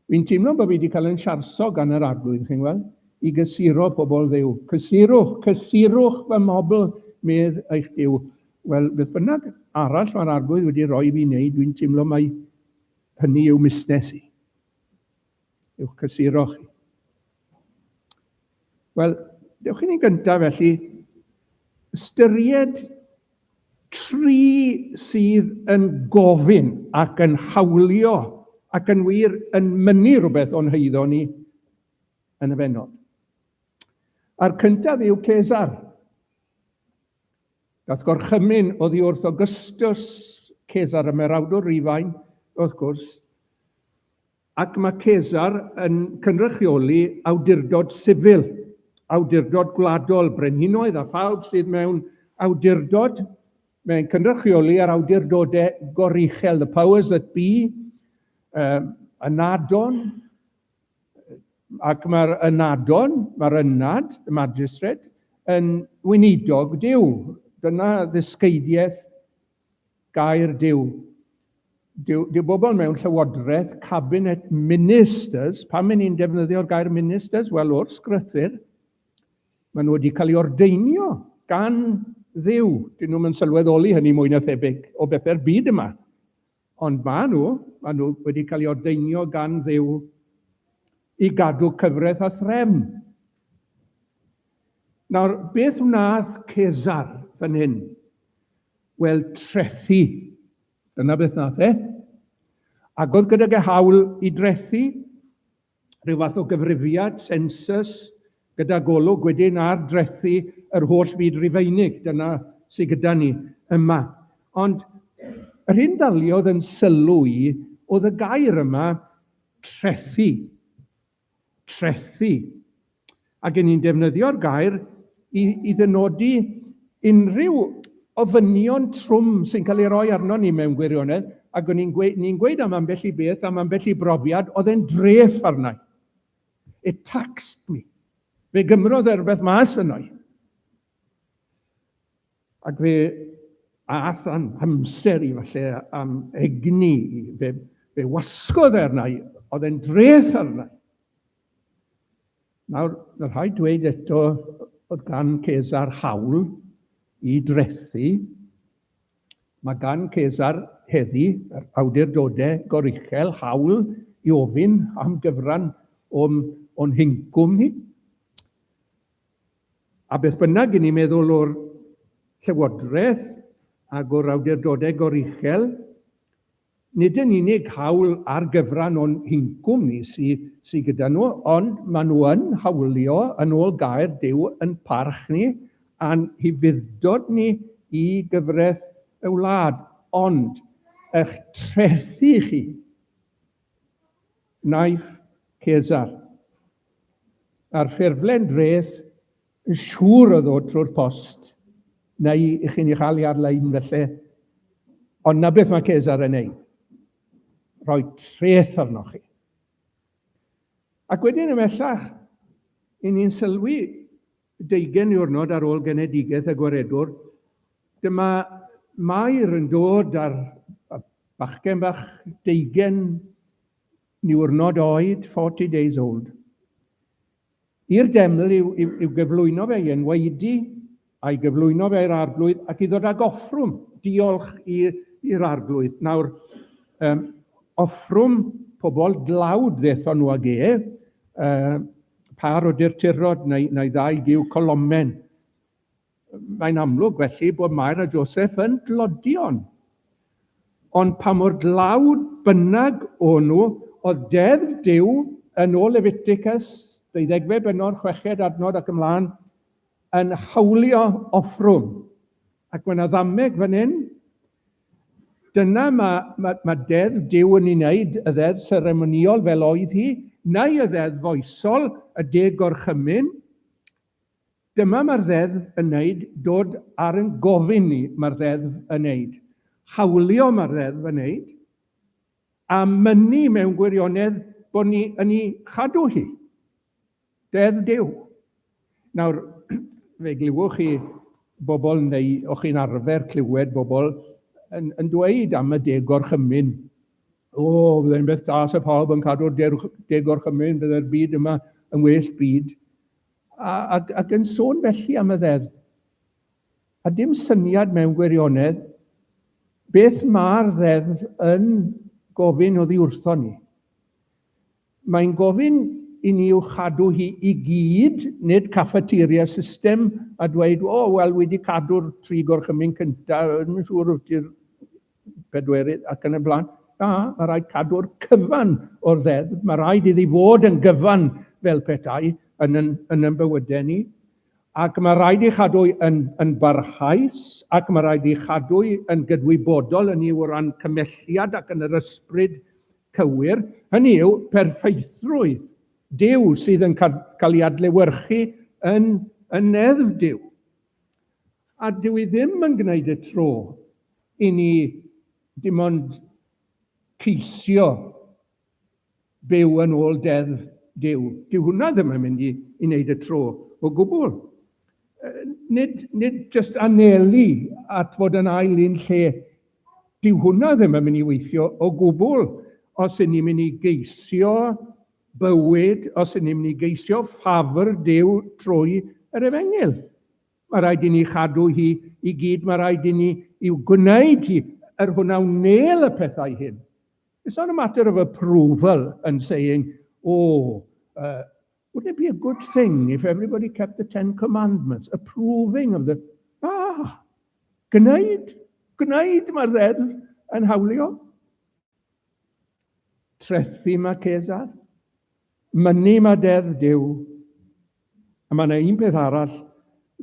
Fi'n teimlo bod fi wedi cael yn siarso gan yr arglwydd, chi'n gweld, i gysuro pobl Dduw. Cysurwch fy mobl medd eich Dduw. Wel, beth bynnag arall mae'r arglwydd wedi rhoi fi wneud, dwi'n teimlo mai hynny yw busnes i. Yw'ch cysuro chi. Wel, dewch i ni gyntaf felly, ystyried 3 sydd yn gofyn ac yn hawlio ac yn wir yn mynnu rhywbeth o'n heiddo ni yn y benod. A'r cyntaf yw Cesar. Gath gorchymyn oddi wrth Augustus Cesar, y merawdwr Rhufain, wrth gwrs, ac mae Cesar yn cynrychioli awdurdod sifil, awdurdod gwladol, brenhinoedd a phawb sydd mewn awdurdod, mae'n cynrychioli ar awdurdodau goruchel, the powers that be, ynadon, ac mae'r ynadon, mae'r ynad, y magistrate, yn weinidog Duw. Dyna ddysgeidiaeth gair Duw. Dyw bobl mewn llywodraeth, cabinet ministers, pam ni'n defnyddio'r gair ministers? Wel, o'r sgrythyr, maen nhw wedi cael ei ordeinio gan Dduw. Dyn nhw'n sylweddoli hynny mwy na thebyg o bethau'r byd yma. Ond maen nhw wedi cael ei ordeinio gan Dduw i gadw cyfraith a threfn. Nawr, beth wnaeth Cesar fan hyn? Wel, trethu. Dyna beth wnaeth Ac oedd gydag y hawl i drethu, rhyw fath o gyfrifiad, census, gyda golwg wedyn ar drethu yr holl fyd Rufeinig. Dyna sydd gyda ni yma. Ond yr hyn daliodd yn sylw i, oedd y gair yma trethu. Trethu. Ac yn ni'n defnyddio'r gair i ddynodi unrhyw ofynion trwm sy'n cael ei roi arno ni mewn gwirionedd, ac ni'n gweud am ambell i beth, am ambell i brofiad, oedd e'n dref arna. It taxed me. Fe gymrodd rhywbeth mas yno. Ac fe ath am amser i falle am egni, fe wasgodd arna, oedd e'n dref arna. Nawr, yr rhaid dweud eto, oedd gan Cesar hawl i drethu. Mae gan Cesar heddi, yr awdurdodau goruchel, hawl i ofyn am gyfran o'n hincwm ni. A beth bynnag i ni meddwl o'r llywodraeth ac o'r awdurdodau goruchel, nid yn unig hawl ar gyfran o'n hincwm ni sydd gyda nhw, ond maen nhw yn hawlio yn ôl gair Duw yn parch ni a'n hyfuddod ni i gyfraith y wlad. Ond eich trethu chi, naeth Cesar. A'r ffurflen dreth yn siŵr o ddod trwy'r post, neu i chi'n ei chael ei ar-lein felly. Ond na beth mae Cesar yn ei. Rhoi treth arno chi. Ac wedyn ymellach, i ni'n sylwi 20 diwrnod ar ôl genedigaeth y gwaredwr, dyma Mair yn dod ar bachgen bach 20 diwrnod oed, 40 days old. I'r deml i'w gyflwyno fe yn weidi, a'i gyflwyno fe i'r arglwydd, ac i ddod ag offrwm, diolch i'r arglwydd. Nawr, offrwm pobl dlawd ddethon nhw ag par o dirtirod neu 2 giw colomen. Mae'n amlwg felly bod Mair a Joseph yn glodion. Ond pa mor dlawd bynnag o'n nhw, oedd deddf Duw yn ôl Leviticus, 12 benod, 6 adnod ac ymlaen, yn hawlio offrwm. Ac mae'n addameg fan hyn, dyna mae deddf Duw yn ei wneud, y ddeddf seremoniol fel oedd hi, neu y ddeddf foesol, y 10 gorchymyn, Dyma mae'r ddeddf yn wneud, dod ar yn gofyn ni mae'r ddeddf yn wneud. Hawlio mae'r ddeddf yn wneud, a mynnu mewn gwirionedd bod ni yn ei chadw hi. Deddf Duw. Nawr, fe glywch chi bobl neu o'ch chi'n arfer clywed bobl yn dweud am y deg gorchymyn. Byddai'n beth da sa pawb yn cadw'r deg gorchymyn, byddai'r byd yma yn well byd. Ac yn sôn felly am y ddeddf. A dim syniad mewn gwirionedd, beth mae'r ddeddf yn gofyn oddi wrtho ni. Mae'n gofyn i ni i'w chadw hi i gyd, nid caffateria system, a dweud, wedi cadw'r 3 gorchymyn cyntaf, yn siŵr wyt ti'r bedwerydd ac yn y blaen. Na, mae rhaid cadw'r cyfan o'r ddeddf. Mae rhaid iddi fod yn gyfan fel petai yn y bywydau ni. Ac mae rhaid i chadw yn barhaus, ac mae rhaid i chadw yn gydwybodol yn o ran cymelliad ac yn yr ysbryd cywir. Hynny yw perfeithrwydd Duw sydd yn cael ei adlewyrchu yn neddf Duw. A dyw i ddim yn gwneud y tro i ni dim ond ceisio byw yn ôl deddf Duw. Dyw hwnna ddim yn mynd i wneud y tro o gwbl. Nid just anelu at fod yn ail un lle. Dyw hwnna ddim yn mynd i weithio o gwbl os y'n ni'n mynd i geisio bywyd, os y'n ni'n mynd i geisio ffafr Duw trwy yr Efengil. Mae rhaid i ni chadw hi i gyd, mae rhaid i ni i'w gwneud hi hwnna wnel y pethau hyn. It's not a matter of approval and saying, wouldn't it be a good thing if everybody kept the 10 Commandments? Approving of the... gwneud mae'r ddeddf yn hawlio. Trethu mae Cesar. Mynnu mae deddf Duw. A mae yna un peth arall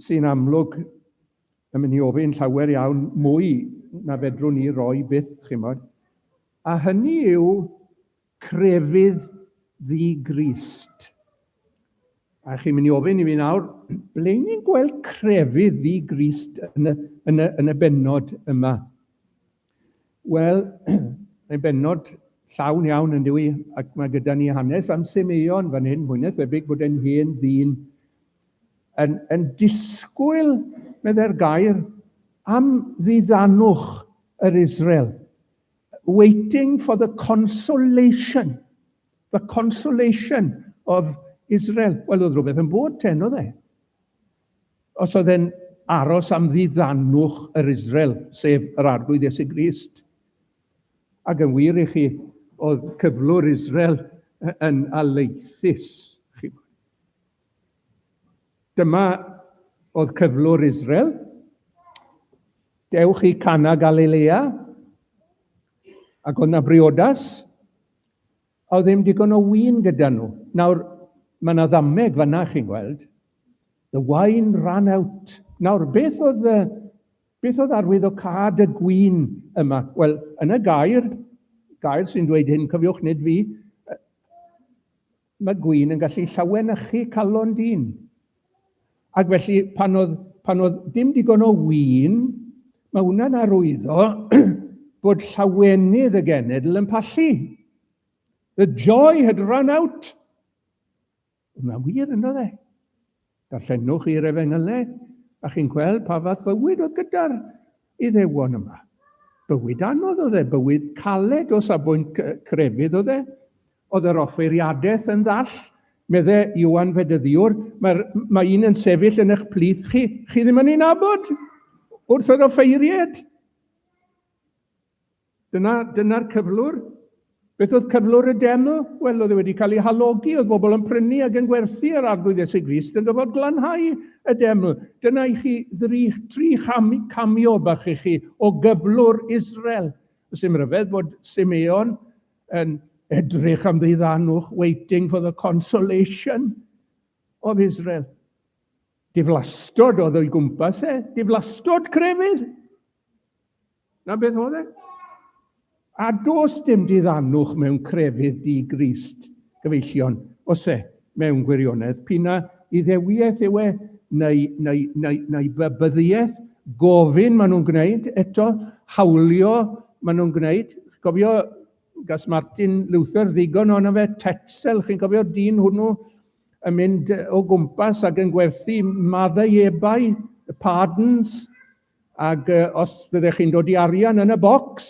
sy'n amlwg yn mynd i ofyn llawer iawn mwy na fedrwn ni roi byth, chimod. A hynny yw crefydd ddi-Grist. A chi'n mynd i ofyn i fi nawr, ble ni'n gweld crefydd ddi-Grist yn y bennod yma? Wel, mae'n bennod llawn iawn yn dwi, ac mae gyda ni hanes am Simeon fan hyn, mwynydd bebyg bod e'n hen ddyn, yn disgwyl, medde'r gair, am ddiddannwch yr Israel, waiting for the consolation of Israel. Wel, oedd rhywbeth yn bod ten, oedd e. Os oedd e'n aros am ddiddannwch yr Israel, sef yr arglwydd Iesu Grist. Ac yn wir i chi, oedd cyflwr Israel yn aleithus. Dyma oedd cyflwr Israel. Dewch i Cana Galilea, ac oedd na briodas, a oedd ddim digon o win gyda nhw. Nawr, mae yna ddameg fanna chi'n gweld. The wine ran out. Nawr, beth oedd arwydd o cad y gwin yma? Wel, yn y gair sy'n dweud hyn, cofiwch nid fi, mae gwin yn gallu llawenychu calon dyn. Ac felly, pan oedd dim digon o win, mae hwnna'n arwyddo bod llawenydd y genedl yn pallu. The joy had run out. Hwnna'n wir yn oedd e. Darllenwch i'r Efengylau, a chi'n gweld pa fath fywyd oedd gyda'r Iddewon yma. Bywyd anodd oedd e, bywyd caled o safbwynt crefydd oedd e. Oedd yr offeiriadaeth yn ddall, medde Iwan Fedyddiwr, mae un yn sefyll yn eich plith chi ddim yn ei nabod wrth yr offeiriad. Dyna'r cyflwr. Beth oedd cyflwr y deml? Wel, oedd wedi cael ei halogi, oedd bobl yn prynu ac yn gwerthu ar arglwydd Iesu Grist, yn dod glanhau y deml. Dyna i chi 3 camio bach i chi o gyflwr Israel. Os ym ryfedd bod Simeon yn edrych am ddiddannwch, waiting for the consolation of Israel. Diflastod oedd o'i gwmpas e, diflastod crefydd. Na beth oedd e? A dos dim diddannwch mewn crefydd di-Grist, gyfeillion, os e, mewn gwirionedd. P'na i ddewiaeth yw e neu bybyddiaeth, gofyn maen nhw'n gwneud, eto hawlio maen nhw'n gwneud. Cofio, gas Martin Luther ddigon o'na fe Texel, chi'n cofio dyn hwnnw yn mynd o gwmpas ac yn gwerthu maddau ebau, pardons, ac os byddech chi'n dod i arian yn y bocs,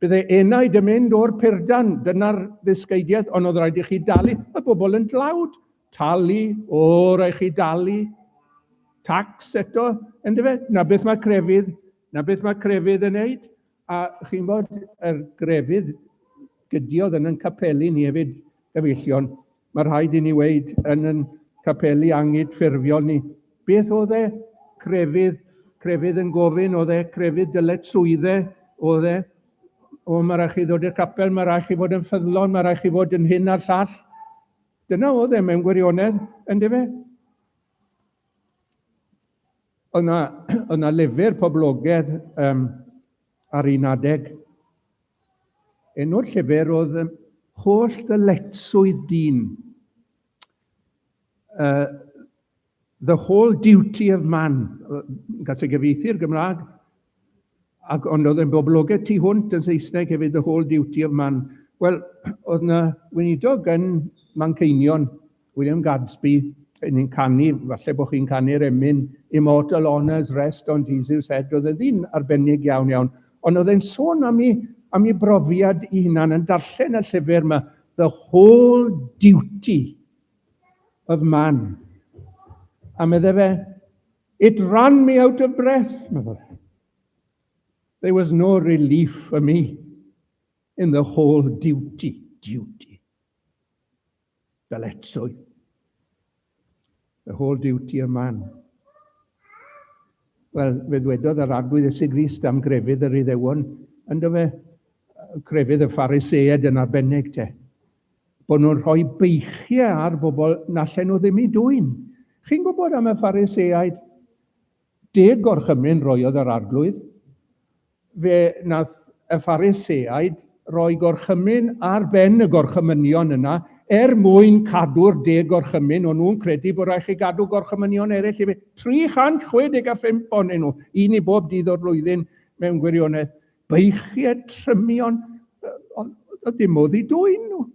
bydde enaid yn mynd o'r purdan, dyna'r ddisgeidiaeth, ond oedd rhaid i chi dalu, y bobl yn dlawd, talu, rhaid chi dalu, tax eto, yndyfe? Na beth mae crefydd yn neud, a chi'n bod yr grefydd gydiodd yn capeli ni hefyd gyfeillion, mae rhaid i ni weid yn capeli angyd ffurfiol ni. Beth oedd e? Crefydd yn gofyn, oedd e crefydd dyletswyddau, oedd e, mae rhaid chi ddod i'r capel, mae rhaid chi fod yn ffyddlon, mae rhaid chi fod yn hyn a'r llall. Dyna oedd e mewn gwirionedd, yndyfe? Oedd na lyfr poblogaidd ar un adeg. Enw'r llyfr oedd holl ddyletswydd dyn. The Whole Duty of Man. Gall ei gyfieithu'r Gymraeg. Ond oedd yn boblogaeth tu hwnt yn Saesneg hefyd, The Whole Duty of Man. Wel, oedd na weinidog yn Manceinion, William Gadsby, ni'n canu, falle bod chi'n canu'r emyn, Immortal Honours Rest on Jesus' Head, oedd y ddyn arbennig iawn. Ond oedd e'n sôn am ei brofiad i hunan yn darllen y llyfr yma, The Whole Duty of Man. A meddai fe, it ran me out of breath, meddai fe. There was no relief for me in the whole duty. Dyletswydd. The whole duty of man. Wel, fe ddwedodd yr arglwydd Iesu Grist am grefydd yr Iddewon, ynddo fe, crefydd y Phariseaid yn arbennig te, bod nhw'n rhoi beichiau ar bobl na allan nhw ddim i dwyn. Chi'n gwybod am y Phariseaid? 10 gorchymyn roiodd yr arglwydd. Fe nath y Phariseaid roi gorchymyn ar ben y gorchymynion yna, mwyn cadw'r 10 gorchymyn, o'n nhw'n credu bod rhaid chi gadw gorchymynion eraill. 365 ohonyn nhw, un i bob dydd o'r flwyddyn mewn gwirionedd. Beichiau trymion, oedd dim modd i dwyn nhw.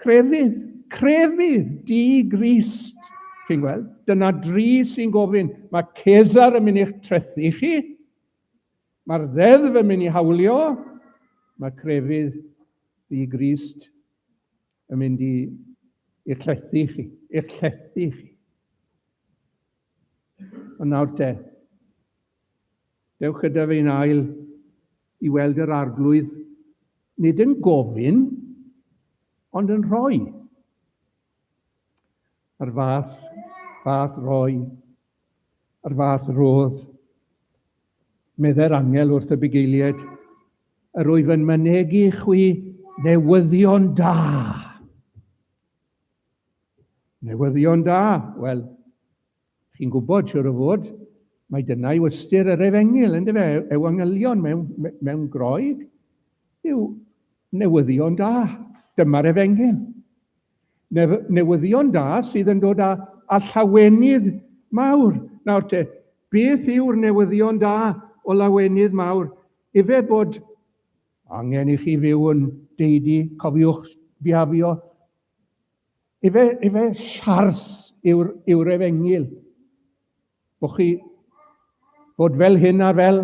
Crefydd, di-grist. Chi'n gweld? Dyna 3 sy'n gofyn, mae Cesar yn mynd i'ch trethu chi, mae'r ddeddf yn mynd i hawlio, mae crefydd di-grist yn mynd i'ch llethu chi. Ond nawr te, dewch gyda fi'n ail i weld yr arglwydd, nid yn gofyn, ond yn rhoi. Yr fath roi, yr fath rodd. Meddai'r angel wrth y bugeiliaid, yr wyf yn mynegu chwi newyddion da. Newyddion da, wel, chi'n gwybod siwr o fod, mae dyna i wystyr yr Efengil, ynddo fe, Ewangelion mewn Groeg, yw newyddion da. Dyma'r Efengil. Newyddion da sydd yn dod â llawenydd mawr. Nawr te, beth yw'r newyddion da o lawenydd mawr? Ife bod angen i chi fyw yn deudi, cofiwch bihafio. Ife siars yw'r Efengil. Bod chi fod fel hyn a fel,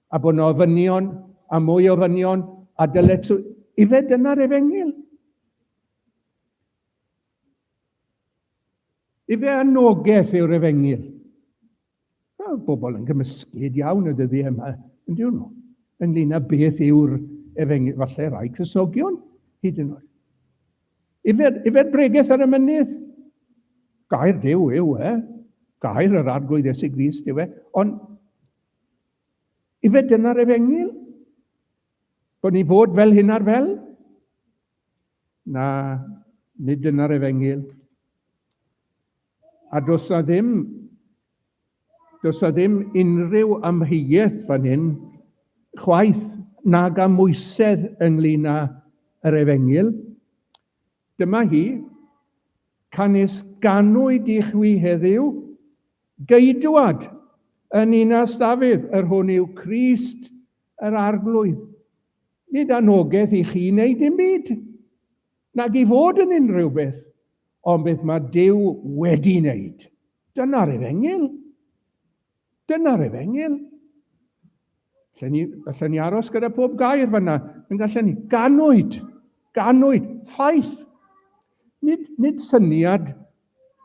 a bod nhw ofynion, a mwy o ofynion, a dyletswydd. Ife dyna'r Efengil? Ife anogaeth yw'r Efengil? Bobl yn gymysglyd iawn y dyddi yma, yn diwn nhw. Ynglŷn â beth yw'r Efengil, falle rai Crysogion, hyd yn oed. Ife'r bregaeth ar y mynydd? Gair Duw yw e. Gair yr arglwydd Iesu Grist yw e. Ond, ife dyna'r Efengil? Bod ni fod fel hyn ar fel? Na, nid dyna'r Efengil. A does na ddim unrhyw amheuaeth fan hyn, chwaith nag amwysedd ynglŷn â'r Efengil. Dyma hi, Canis ganwyd i chwi heddiw, geidwad yn Ninas Dafydd, yr hwn yw Crist yr arglwydd. Nid anogaeth i chi wneud dim byd, nag i fod yn unrhyw beth, ond beth mae Duw wedi wneud. Dyna'r efengyl. Dyna'r efengyl. Allen ni aros gyda pob gair fyna. Yn gallen ni ganwyd, ffaith. Nid syniad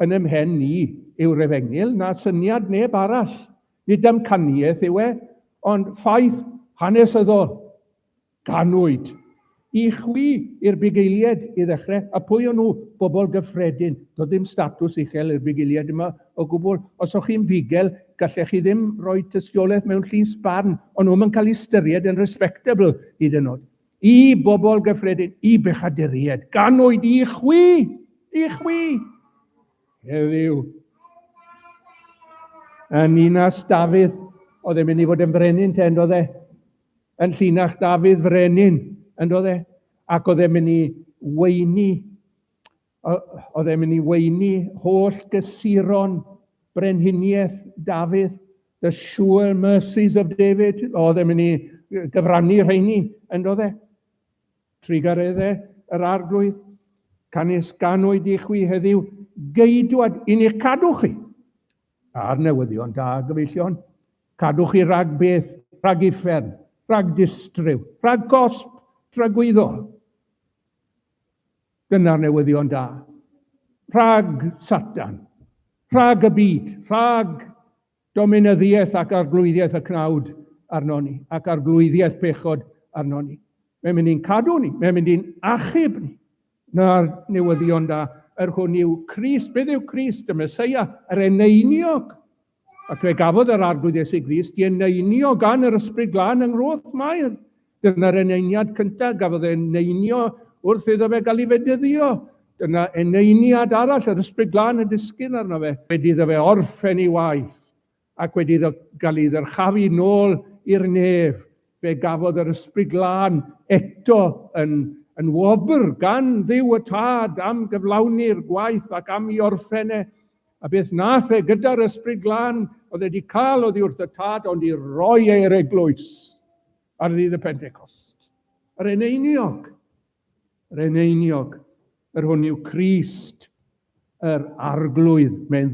yn ymhen ni yw'r efengyl, na syniad neb arall. Nid amcaniaeth yw e, ond ffaith hanesyddol. Ganwyd. I chwi i'r bugeiliad i ddechrau, a pwy o'n nhw? Bobl gyffredin. Doedd ddim statws uchel i'r bugeiliad yma o gwbl. Os o'ch chi'n fugel, gallech chi ddim rhoi tystiolaeth mewn llys barn, ond nhw'n cael ei ystyried yn respectable hyd yn oed. I bobl gyffredin, i bechaduriaid. Ganwyd i chwi. Heddiw. Yn Ninas Dafydd, oedd e'n mynd i fod yn frenin te, yn oedd e? Yn llinach Dafydd frenin, yn oedd e? Ac oedd e'n mynd i weini, holl gysuron brenhiniaeth Dafydd, the sure mercies of David, oedd e'n mynd i gyfrannu rheini, yn oedd e? Trigaredd e, yr arglwydd, canis ganwyd i chwi heddiw, geidwad i ni'ch cadw chi. A'r newyddion da, gyfeillion. Cadw chi rhag beth, rhag uffern, rhag distryw, rhag gosb, tragwyddol. Dyna'r newyddion da. Rhag Satan, rhag y byd, rhag dominyddiaeth ac arglwyddiaeth y cnawd arno ni, ac arglwyddiaeth pechod arno ni. Mae'n mynd i'n cadw ni, mae'n mynd i'n achub ni. Na'r newyddion da, yr hwn yw Crist. Beth yw Crist? Y Meseia, yr eneiniog. Ac fe gafodd yr arglwydd Iesu Grist i eneinio gan yr Ysbryd Glân yng Nghrwth Mair. Dyna'r eneiniad cyntaf, gafodd eneinio wrth iddo fe gael ei fedyddio. Dyna eneiniad arall, yr Ysbryd Glân yn disgyn arno fe. Wedi iddo fe orffen ei waith, ac wedi gael ei ddyrchafu nôl i'r nef. Fe gafodd yr Ysbryd Glân eto yn wobr gan Dduw y Tad am gyflawni'r gwaith ac am ei orffenau. A beth nath e gyda'r Ysbryd Glân, oedd wedi cael oddi wrth y Tad, ond i roi e'r eglwys ar ddydd y Pentecost. Yr eneiniog, yr hwn yw Crist, yr arglwydd, mae'n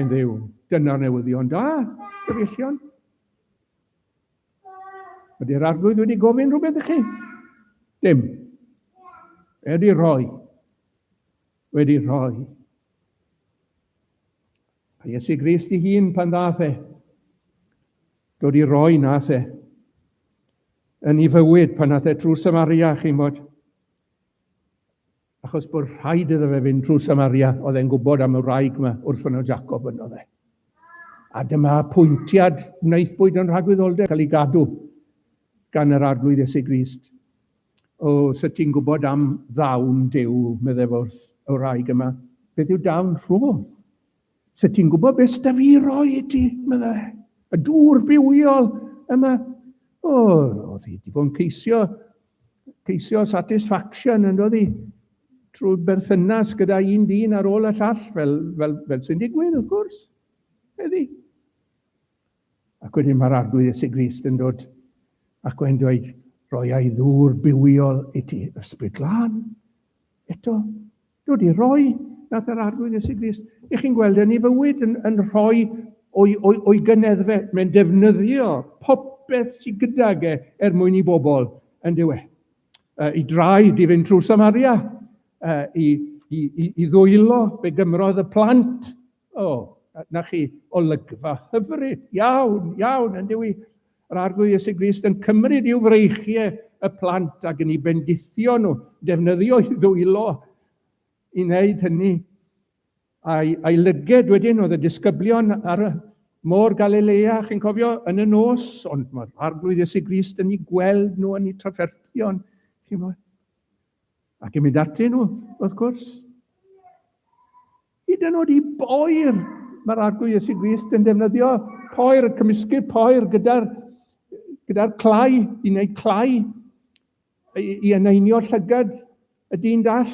dduw. Dyna'r newyddion da, gyfeillion. Ydy'r arglwydd wedi gofyn rhywbeth i chi? Dim. Wedi rhoi. A Iesu Grist ei hun pan ddath e, dod i roi nath e, yn ei fywyd pan nath e trwy Samaria, chi'n bod. Achos bod rhaid iddo fe fynd trwy Samaria, oedd e'n gwybod am y wraig yma wrth yno Jacob yno fe. A dyma pwyntiad wneithbwyd yn rhagwyddoldeb cael ei gadw gan yr arglwydd Iesu Grist. O, so ti'n gwybod am ddawn Duw, meddai wrth y wraig yma. Beth yw dawn rhwng? So ti'n gwybod beth sta fi roi i ti, meddai. Y dŵr bywiol yma. O, oedd hi wedi bod yn ceisio satisfaction yn oedd hi trwy berthynas gyda un dyn ar ôl y llall, fel sy'n digwydd, wrth gwrs. Heddi. Ac wedyn mae'r arglwydd Iesu Grist yn dod ac wedyn dweud, roi ei ddŵr bywiol i ti, Ysbryd Glân. Eto, dod i roi, nath yr arglwydd Iesu Grist. I chi'n gweld yn ei fywyd yn rhoi o'i gyneddfe, mae'n defnyddio popeth sy'n gydag mwyn i bobl yn diwe. I draed i fynd trwy Samaria, i ddwylo be gymrodd y plant. Na chi, olygfa hyfryd, iawn, yn diwy. Yr arglwydd Iesu Grist yn cymryd i'w freichiau y plant ac yn ei bendithio nhw, defnyddio i ddwylo i wneud hynny. A'i lyged wedyn oedd y disgyblion ar y môr Galilea, chi'n cofio, yn y nos, ond mae'r arglwydd Iesu Grist yn ei gweld nhw yn ei trafferthion, chi'n gwybod. Ac yn mynd ati nhw, wrth gwrs. Hyd yn oed i boer, mae'r arglwydd Iesu Grist yn defnyddio poer, cymysgu'r poer gyda'r clai, i wneud clai. i eneinio llygad y dyn dall.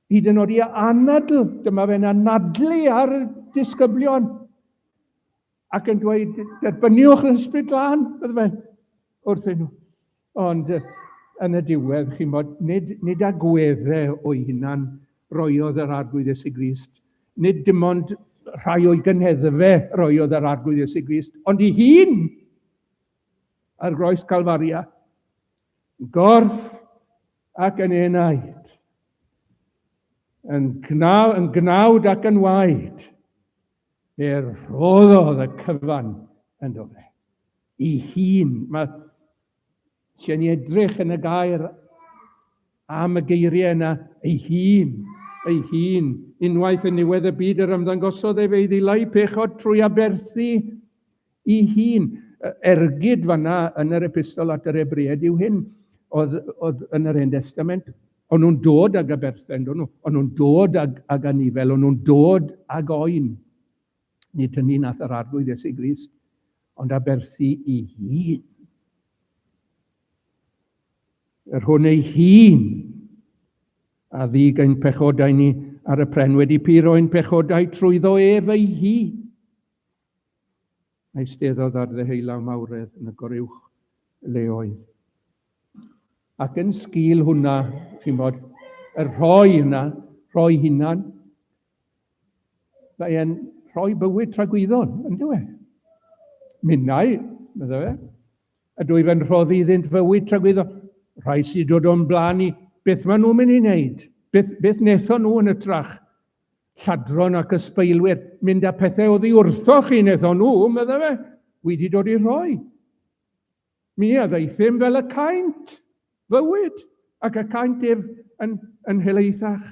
Hyd yn oed i anadl, dyma fe'n anadlu ar y disgyblion. Ac yn dweud, derbyniwch yr ysbryd glân, bydde fe, wrthyn nhw. Ond yn y diwedd, chi'n bod, nid agweddau o'i hunan roiodd yr arglwydd Iesu Grist. Nid dim ond rhai o'i gyneddfe roiodd yr arglwydd Iesu Grist, ond i hun ar groes Calfaria. Gorff ac yn enaid. Yn gnawd ac yn waed. Roddodd y cyfan yn dod. I hun. Lle ni edrych yn y gair am y geiriau yna, ei hun. Unwaith yn niwedd y byd yr ymddangosodd ei fe i ddileu pechod trwy aberthu i hun. Ergyd fanna yn yr epistol at yr Ebriaid yw hyn, oedd yn yr Hen Testament. O'n nhw'n dod ag aberthen, o'n nhw'n dod ag anifel, o'n nhw'n dod ag oen. Nid hynny nath yr arglwydd Iesu Grist, ond aberthu i hun. Yr hwn ei hun, a ddig ein pechodau ni ar y pren wedi puro ein pechodau trwyddo ef ei hun. Mae steddodd ar ddeheulaw mawredd yn y goruwch leoedd. Ac yn sgil hwnna, chi'n bod, y rhoi hunan, mae'n rhoi bywyd tragwyddol, yn dweud. Minnau, medde fe, a dwi fe'n rhoddi iddynt fywyd tragwyddol. Rhai sy'n dod o'n blaen i, beth maen nhw'n mynd i wneud? Beth wnaethon nhw yn y trach? Lladron ac ysbeilwyr, mynd â pethau oddi wrthoch chi wnaethon nhw, medde fe, wedi dod i rhoi. Mi a ddeithim fel y caint, fywyd, ac y caint ef yn helaethach.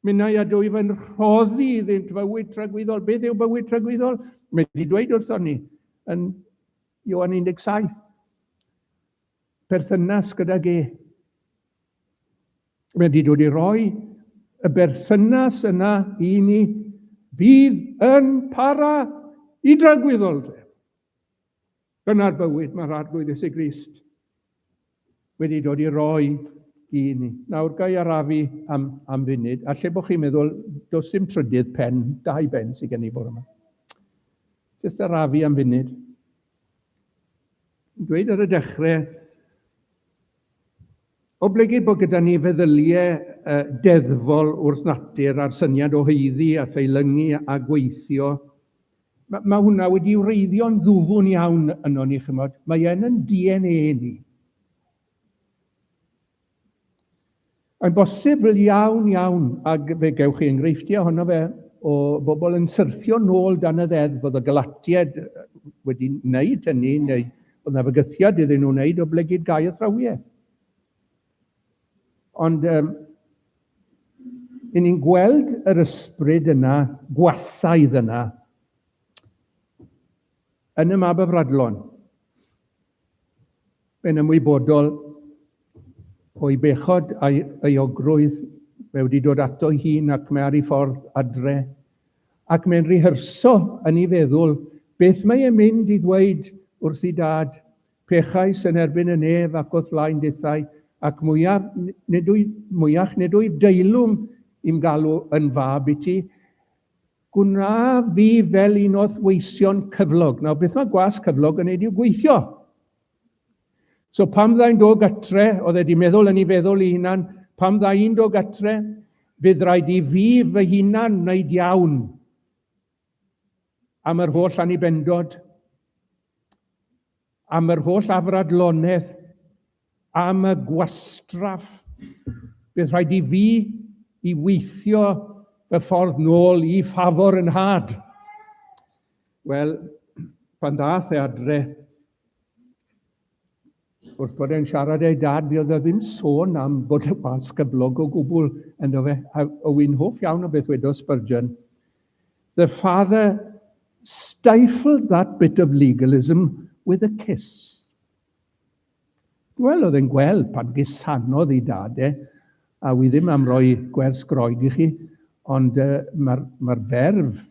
Minnau a dwy fe'n rhoddi iddynt fywyd tragwyddol. Beth yw bywyd tragwyddol? Mae wedi dweud wrthon ni yn Ioan 17. Perthynas gyda ge. Mae wedi dod i roi y berthynas yna i ni fydd yn para i dragwyddoldeb. Dyna'r bywyd mae'r arglwydd Iesu Grist wedi dod i roi i ni. Nawr gai arafu am funud, a lle bod chi'n meddwl, does dim trydydd pen, 2 ben sydd gen i bore yma. Jyst arafu am funud. Dweud ar y dechrau, oblygu bod gyda ni feddyliau deddfol wrth natur a'r syniad o heiddi a theilyngu a gweithio. Mae hwnna wedi wreiddio'n ddwfwn iawn yno ni, chymod. Mae yn DNA ni. Mae'n bosibl iawn, ag fe gewch chi enghreifftiau ohono fe o bobl yn syrthio nôl dan y ddeddf, oedd y Galatiaid wedi wneud hynny, neu oedd na fygythiad iddyn nhw wneud o blygyd gau athrawiaeth. Ond i ni'n gweld yr ysbryd yna, gwasaidd yna, yn y mab y Fradlon. Fe'n ymwybodol o'i bechod a'i ogrwydd, fe wedi dod ato hun ac mae ar ei ffordd adre, ac mae'n rihyrso yn ei feddwl beth mae e'n mynd i ddweud wrth ei dad, pechais yn erbyn y nef ac wrth flaen dithau, ac mwyach nid o'i deilwm i'm galw yn fab i ti, gwna fi fel un o'r weision cyflog. Nawr, beth mae gwas cyflog yn ei gweithio? So pam ddau'n dod gatre, oedd wedi meddwl yn ei feddwl ei hunan, pam ddau'n dod gatre, fydd rhaid i fi fy hunan wneud iawn am yr holl anibendod, am yr holl afradlonedd, am y gwastraff. Bydd rhaid i fi i weithio y ffordd nôl i ffafor yn had. Wel, pan dath e adre, wrth bod e'n siarad ei dad, fi oedd e ddim sôn am bod y was gyflog o gwbl yn fe. O wy'n hoff iawn o beth wedodd Spurgeon. The father stifled that bit of legalism with a kiss. Wel, oedd e'n gweld pan gusanodd ei dad a wi ddim am roi gwers groeg i chi, ond mae'r ferf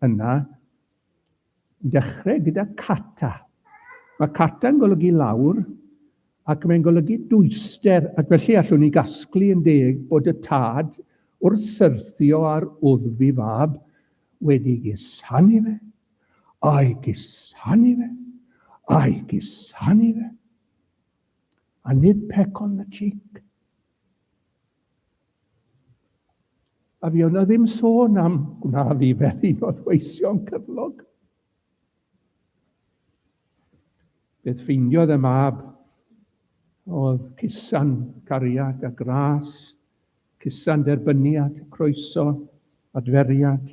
yna dechrau gyda cata. Mae cata'n golygu lawr, Ac mae'n golygu dwyster, ac felly allwn ni gasglu yn deg bod y tad wrth syrthio ar wddfi fab wedi gusanu fe, a'i gusanu fe, a'i gusanu fe. A nid peck on the cheek. A fi o'na ddim sôn am gwna fi fel un o ddweision cyflog. Beth ffeindiodd y mab oedd cusan cariad a gras, cusan derbyniad, croeso, adferiad,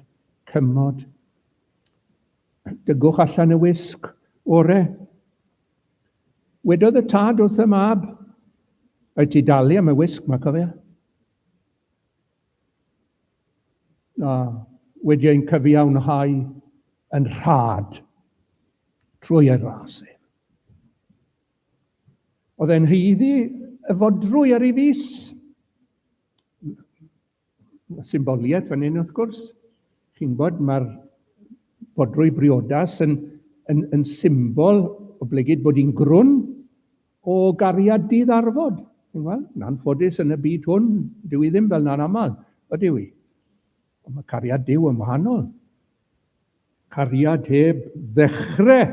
cymod. Dygwch allan y wisg ore. Wedodd y tad wrth y mab, "Wyt ti dalu am y wisg ma, cofia?" Na, wedi ein cyfiawnhau yn rhad trwy y rasau. Oedd e'n rheiddi y fodrwy ar ei fus. Symboliaeth fan hyn, wrth gwrs. Chi'n bod, mae'r fodrwy briodas yn symbol o blegyd bod hi'n grwn o gariad diddarfod. Wel, na'n ffodus yn y byd hwn, dyw hi ddim fel na'n aml, o dyw hi. Ond mae cariad Duw yn wahanol. Cariad heb ddechrau,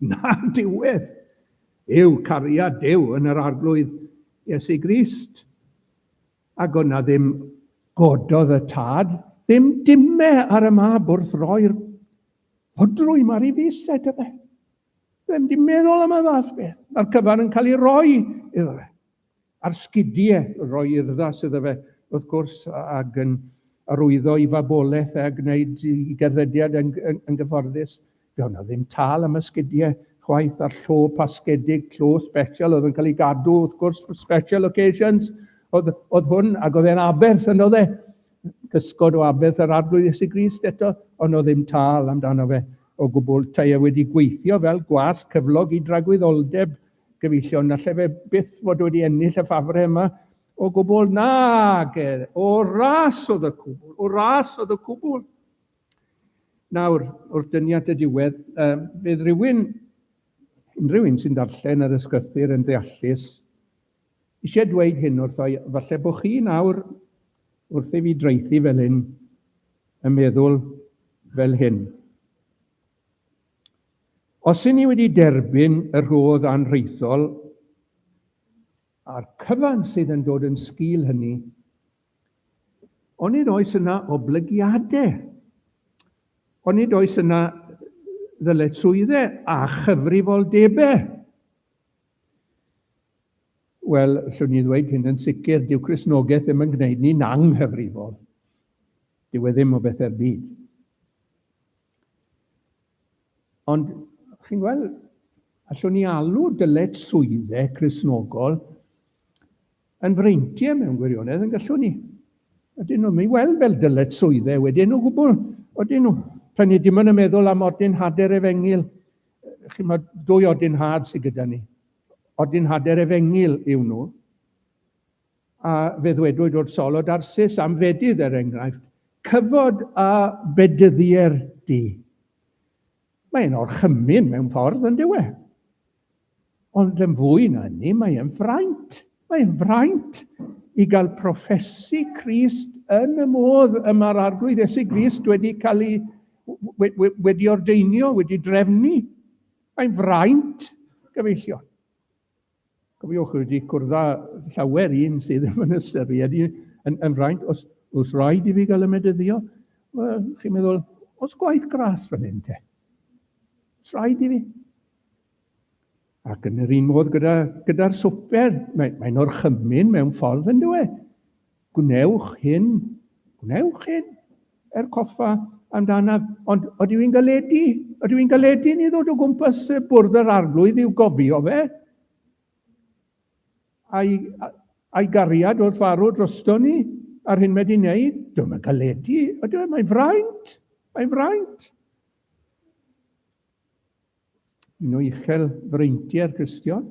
na diwedd, yw cariad Duw yn yr arglwydd Iesu Grist. Ac o'na ddim gododd y tad, ddim dimau ar y mab wrth roi'r fodrwy mar i fus iddo fe. Ddim di meddwl am y fath beth. Mae'r cyfan yn cael ei roi iddo fe. Ar sgidiau roi urddas iddo fe, wrth gwrs, ac yn arwyddo i fabolaeth a gwneud i gerddediad yn gyfforddus. Fe o'na ddim tal am y sgidiau chwaith ar llo pasgedig, llo special, oedd yn cael ei gadw, wrth gwrs, for special occasions. Oedd hwn, ac oedd e'n aberth yn oedd e, cysgod o aberth yr arglwydd Iesu Grist eto, ond oedd ddim tal amdano fe o gwbl. Tai e wedi gweithio fel gwas cyflog i dragwyddoldeb gyfeillion, na lle fe byth fod wedi ennill y ffafrau yma, o gwbl nag, o ras oedd y cwbl, o ras oedd y cwbl. Nawr, wrth dyniad y diwedd, bydd unrhyw sy'n darllen yr ysgrythur yn ddeallus, eisiau dweud hyn wrtho, falle bod chi nawr wrth i fi dreithi fel hyn, yn meddwl fel hyn. Os y'n ni wedi derbyn y rhodd anrheithol, a'r cyfan sydd yn dod yn sgil hynny, ond nid oes yna oblygiadau. Ond nid oes yna ddyletswyddau a chyfrifoldebau. Wel, llwn ni ddweud hyn yn sicr, dyw Cristnogaeth ddim yn gwneud ni'n anghyfrifol. Dyw e ddim o bethau'r byd. Ond, chi'n gweld, allwn ni alw dyletswyddau Cristnogol yn freintiau mewn gwirionedd yn gallwn ni. Ydyn nhw, mi weld fel dyletswyddau wedyn nhw gwbl. Ydyn nhw. Tan ni ddim yn y meddwl am odynhader Efengil. Chi'n ma, 2 odynhad sydd gyda ni. Odynhader Efengil yw nhw. A fe ddwedwyd o'r solod arsus am fedydd enghraifft. Cyfod a bedyddiau'r di. Mae'n orchymyn mewn ffordd yn dywe. Ond yn fwy na ni, mae'n fraint. Mae'n fraint i gael proffesi Crist yn y modd y mae'r arglwydd Iesu Grist wedi cael ei wedi ordeinio, wedi drefnu. Mae'n fraint gyfeillion. Cofiwch wedi cwrdd â llawer un sydd ddim yn ystyried yn fraint. Os rhaid i fi gael y medyddio, wel, chi'n meddwl, os gwaith gras fan hyn te? Os rhaid i fi? Ac yn yr un modd gyda'r swper, mae'n orchymyn mewn ffordd yn dweud. Gwnewch hyn, coffa amdanaf. Ond ydw i'n galedu ni ddod o gwmpas bwrdd yr arglwydd i'w gofio fe? A'i gariad wrth farw drosto ni ar hyn wedi wneud? Dwi'n galedu, mae'n fraint. Un o uchel freintiau'r Cristion.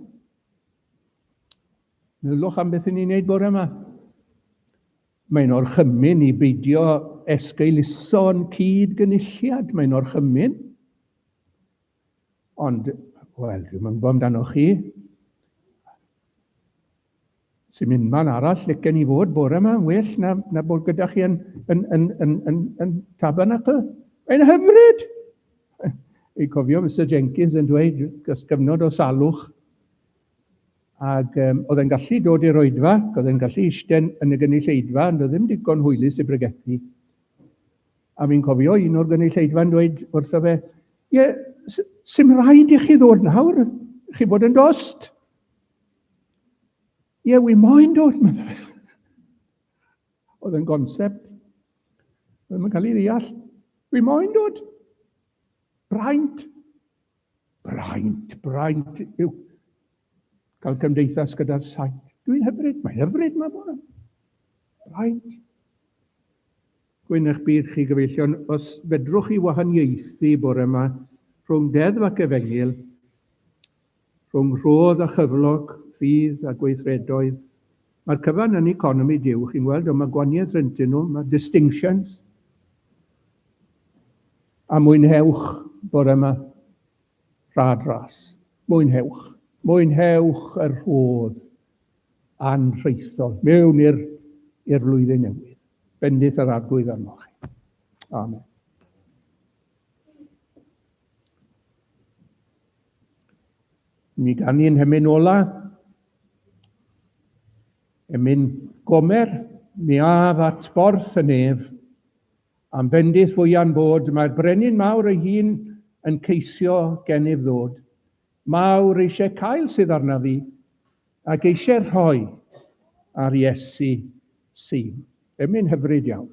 Meddylwch am beth ni'n gwneud bore yma. Mae'n orchymyn i beidio esgeiluso'n cyd-gynulliad. Mae'n orchymyn. Ond, wel, dwi'n gwybod amdano chi, sy'n mynd man arall, licen i fod bore yma, well na bod gyda chi yn Tabernacle. Mae'n hyfryd! I cofio Mr Jenkins yn dweud, gos gyfnod o salwch, ac oedd e'n gallu dod i'r Oedfa, oedd e'n gallu eistedd yn y gynulleidfa, ond oedd ddim digon hwylus i bregethu. A fi'n cofio un o'r gynulleidfa'n dweud wrtho fe, ie, sy'n rhaid i chi ddod nawr, chi bod yn dost. Ie, wi moyn dod, medda fe. Oedd yn concept. Oedd yn cael ei ddeall. Wi moyn dod. Braint. Yw cael cymdeithas gyda'r saith. Dwi'n hyfryd. Mae'n hyfryd yma bod. Braint. Gwyn eich bydd chi gyfeillion, os fedrwch chi wahaniaethu bore yma rhwng deddf ac efengil, rhwng rhodd a chyflog, ffydd a gweithredoedd. Mae'r cyfan yn economi diw, chi'n gweld, mae gwaniaeth rentyn nhw, mae distinctions. A mwynhewch bore yma rhad ras. Mwynhewch. Mwynhewch yr rhodd anrheithol mewn i'r flwyddyn newydd. Bendith yr arglwydd arnoch chi. Amen. Mi gan i'n hymyn ola, hymyn gomer, mi af at borth y nef, am bendith fwyaf bod mae'r brenin mawr ei hun yn ceisio gennyf ddod. Mawr eisiau cael sydd arna fi, ac eisiau rhoi ar Iesu sy'n. Hymyn hyfryd iawn.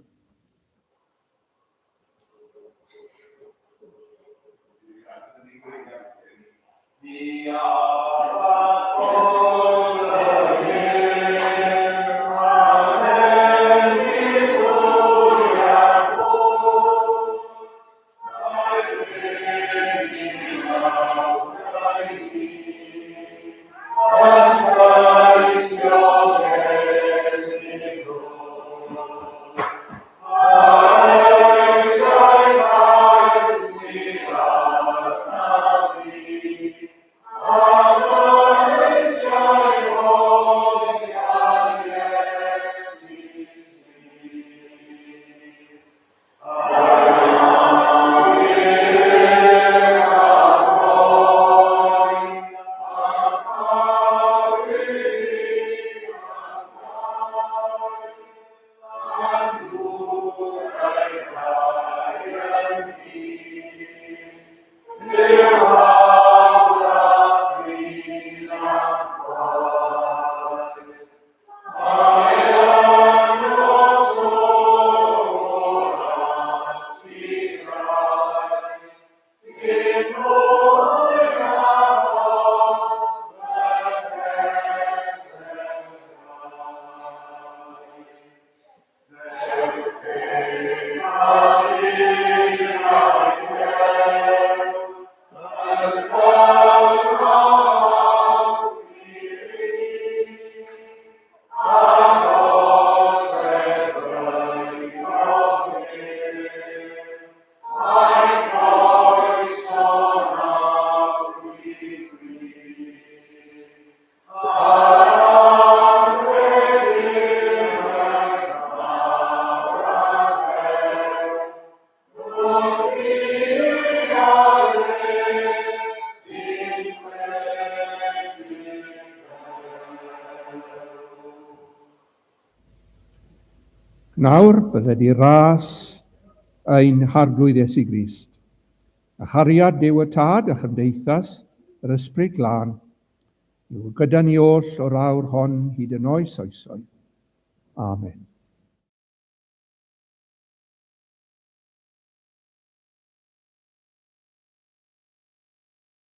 Nawr bydde di ras ein harglwydd Iesu Grist, a chariad Duw y Tad a chymdeithas yr Ysbryd Glân, yw gyda ni oll o'r awr hon hyd yn oes oesoedd. Amen.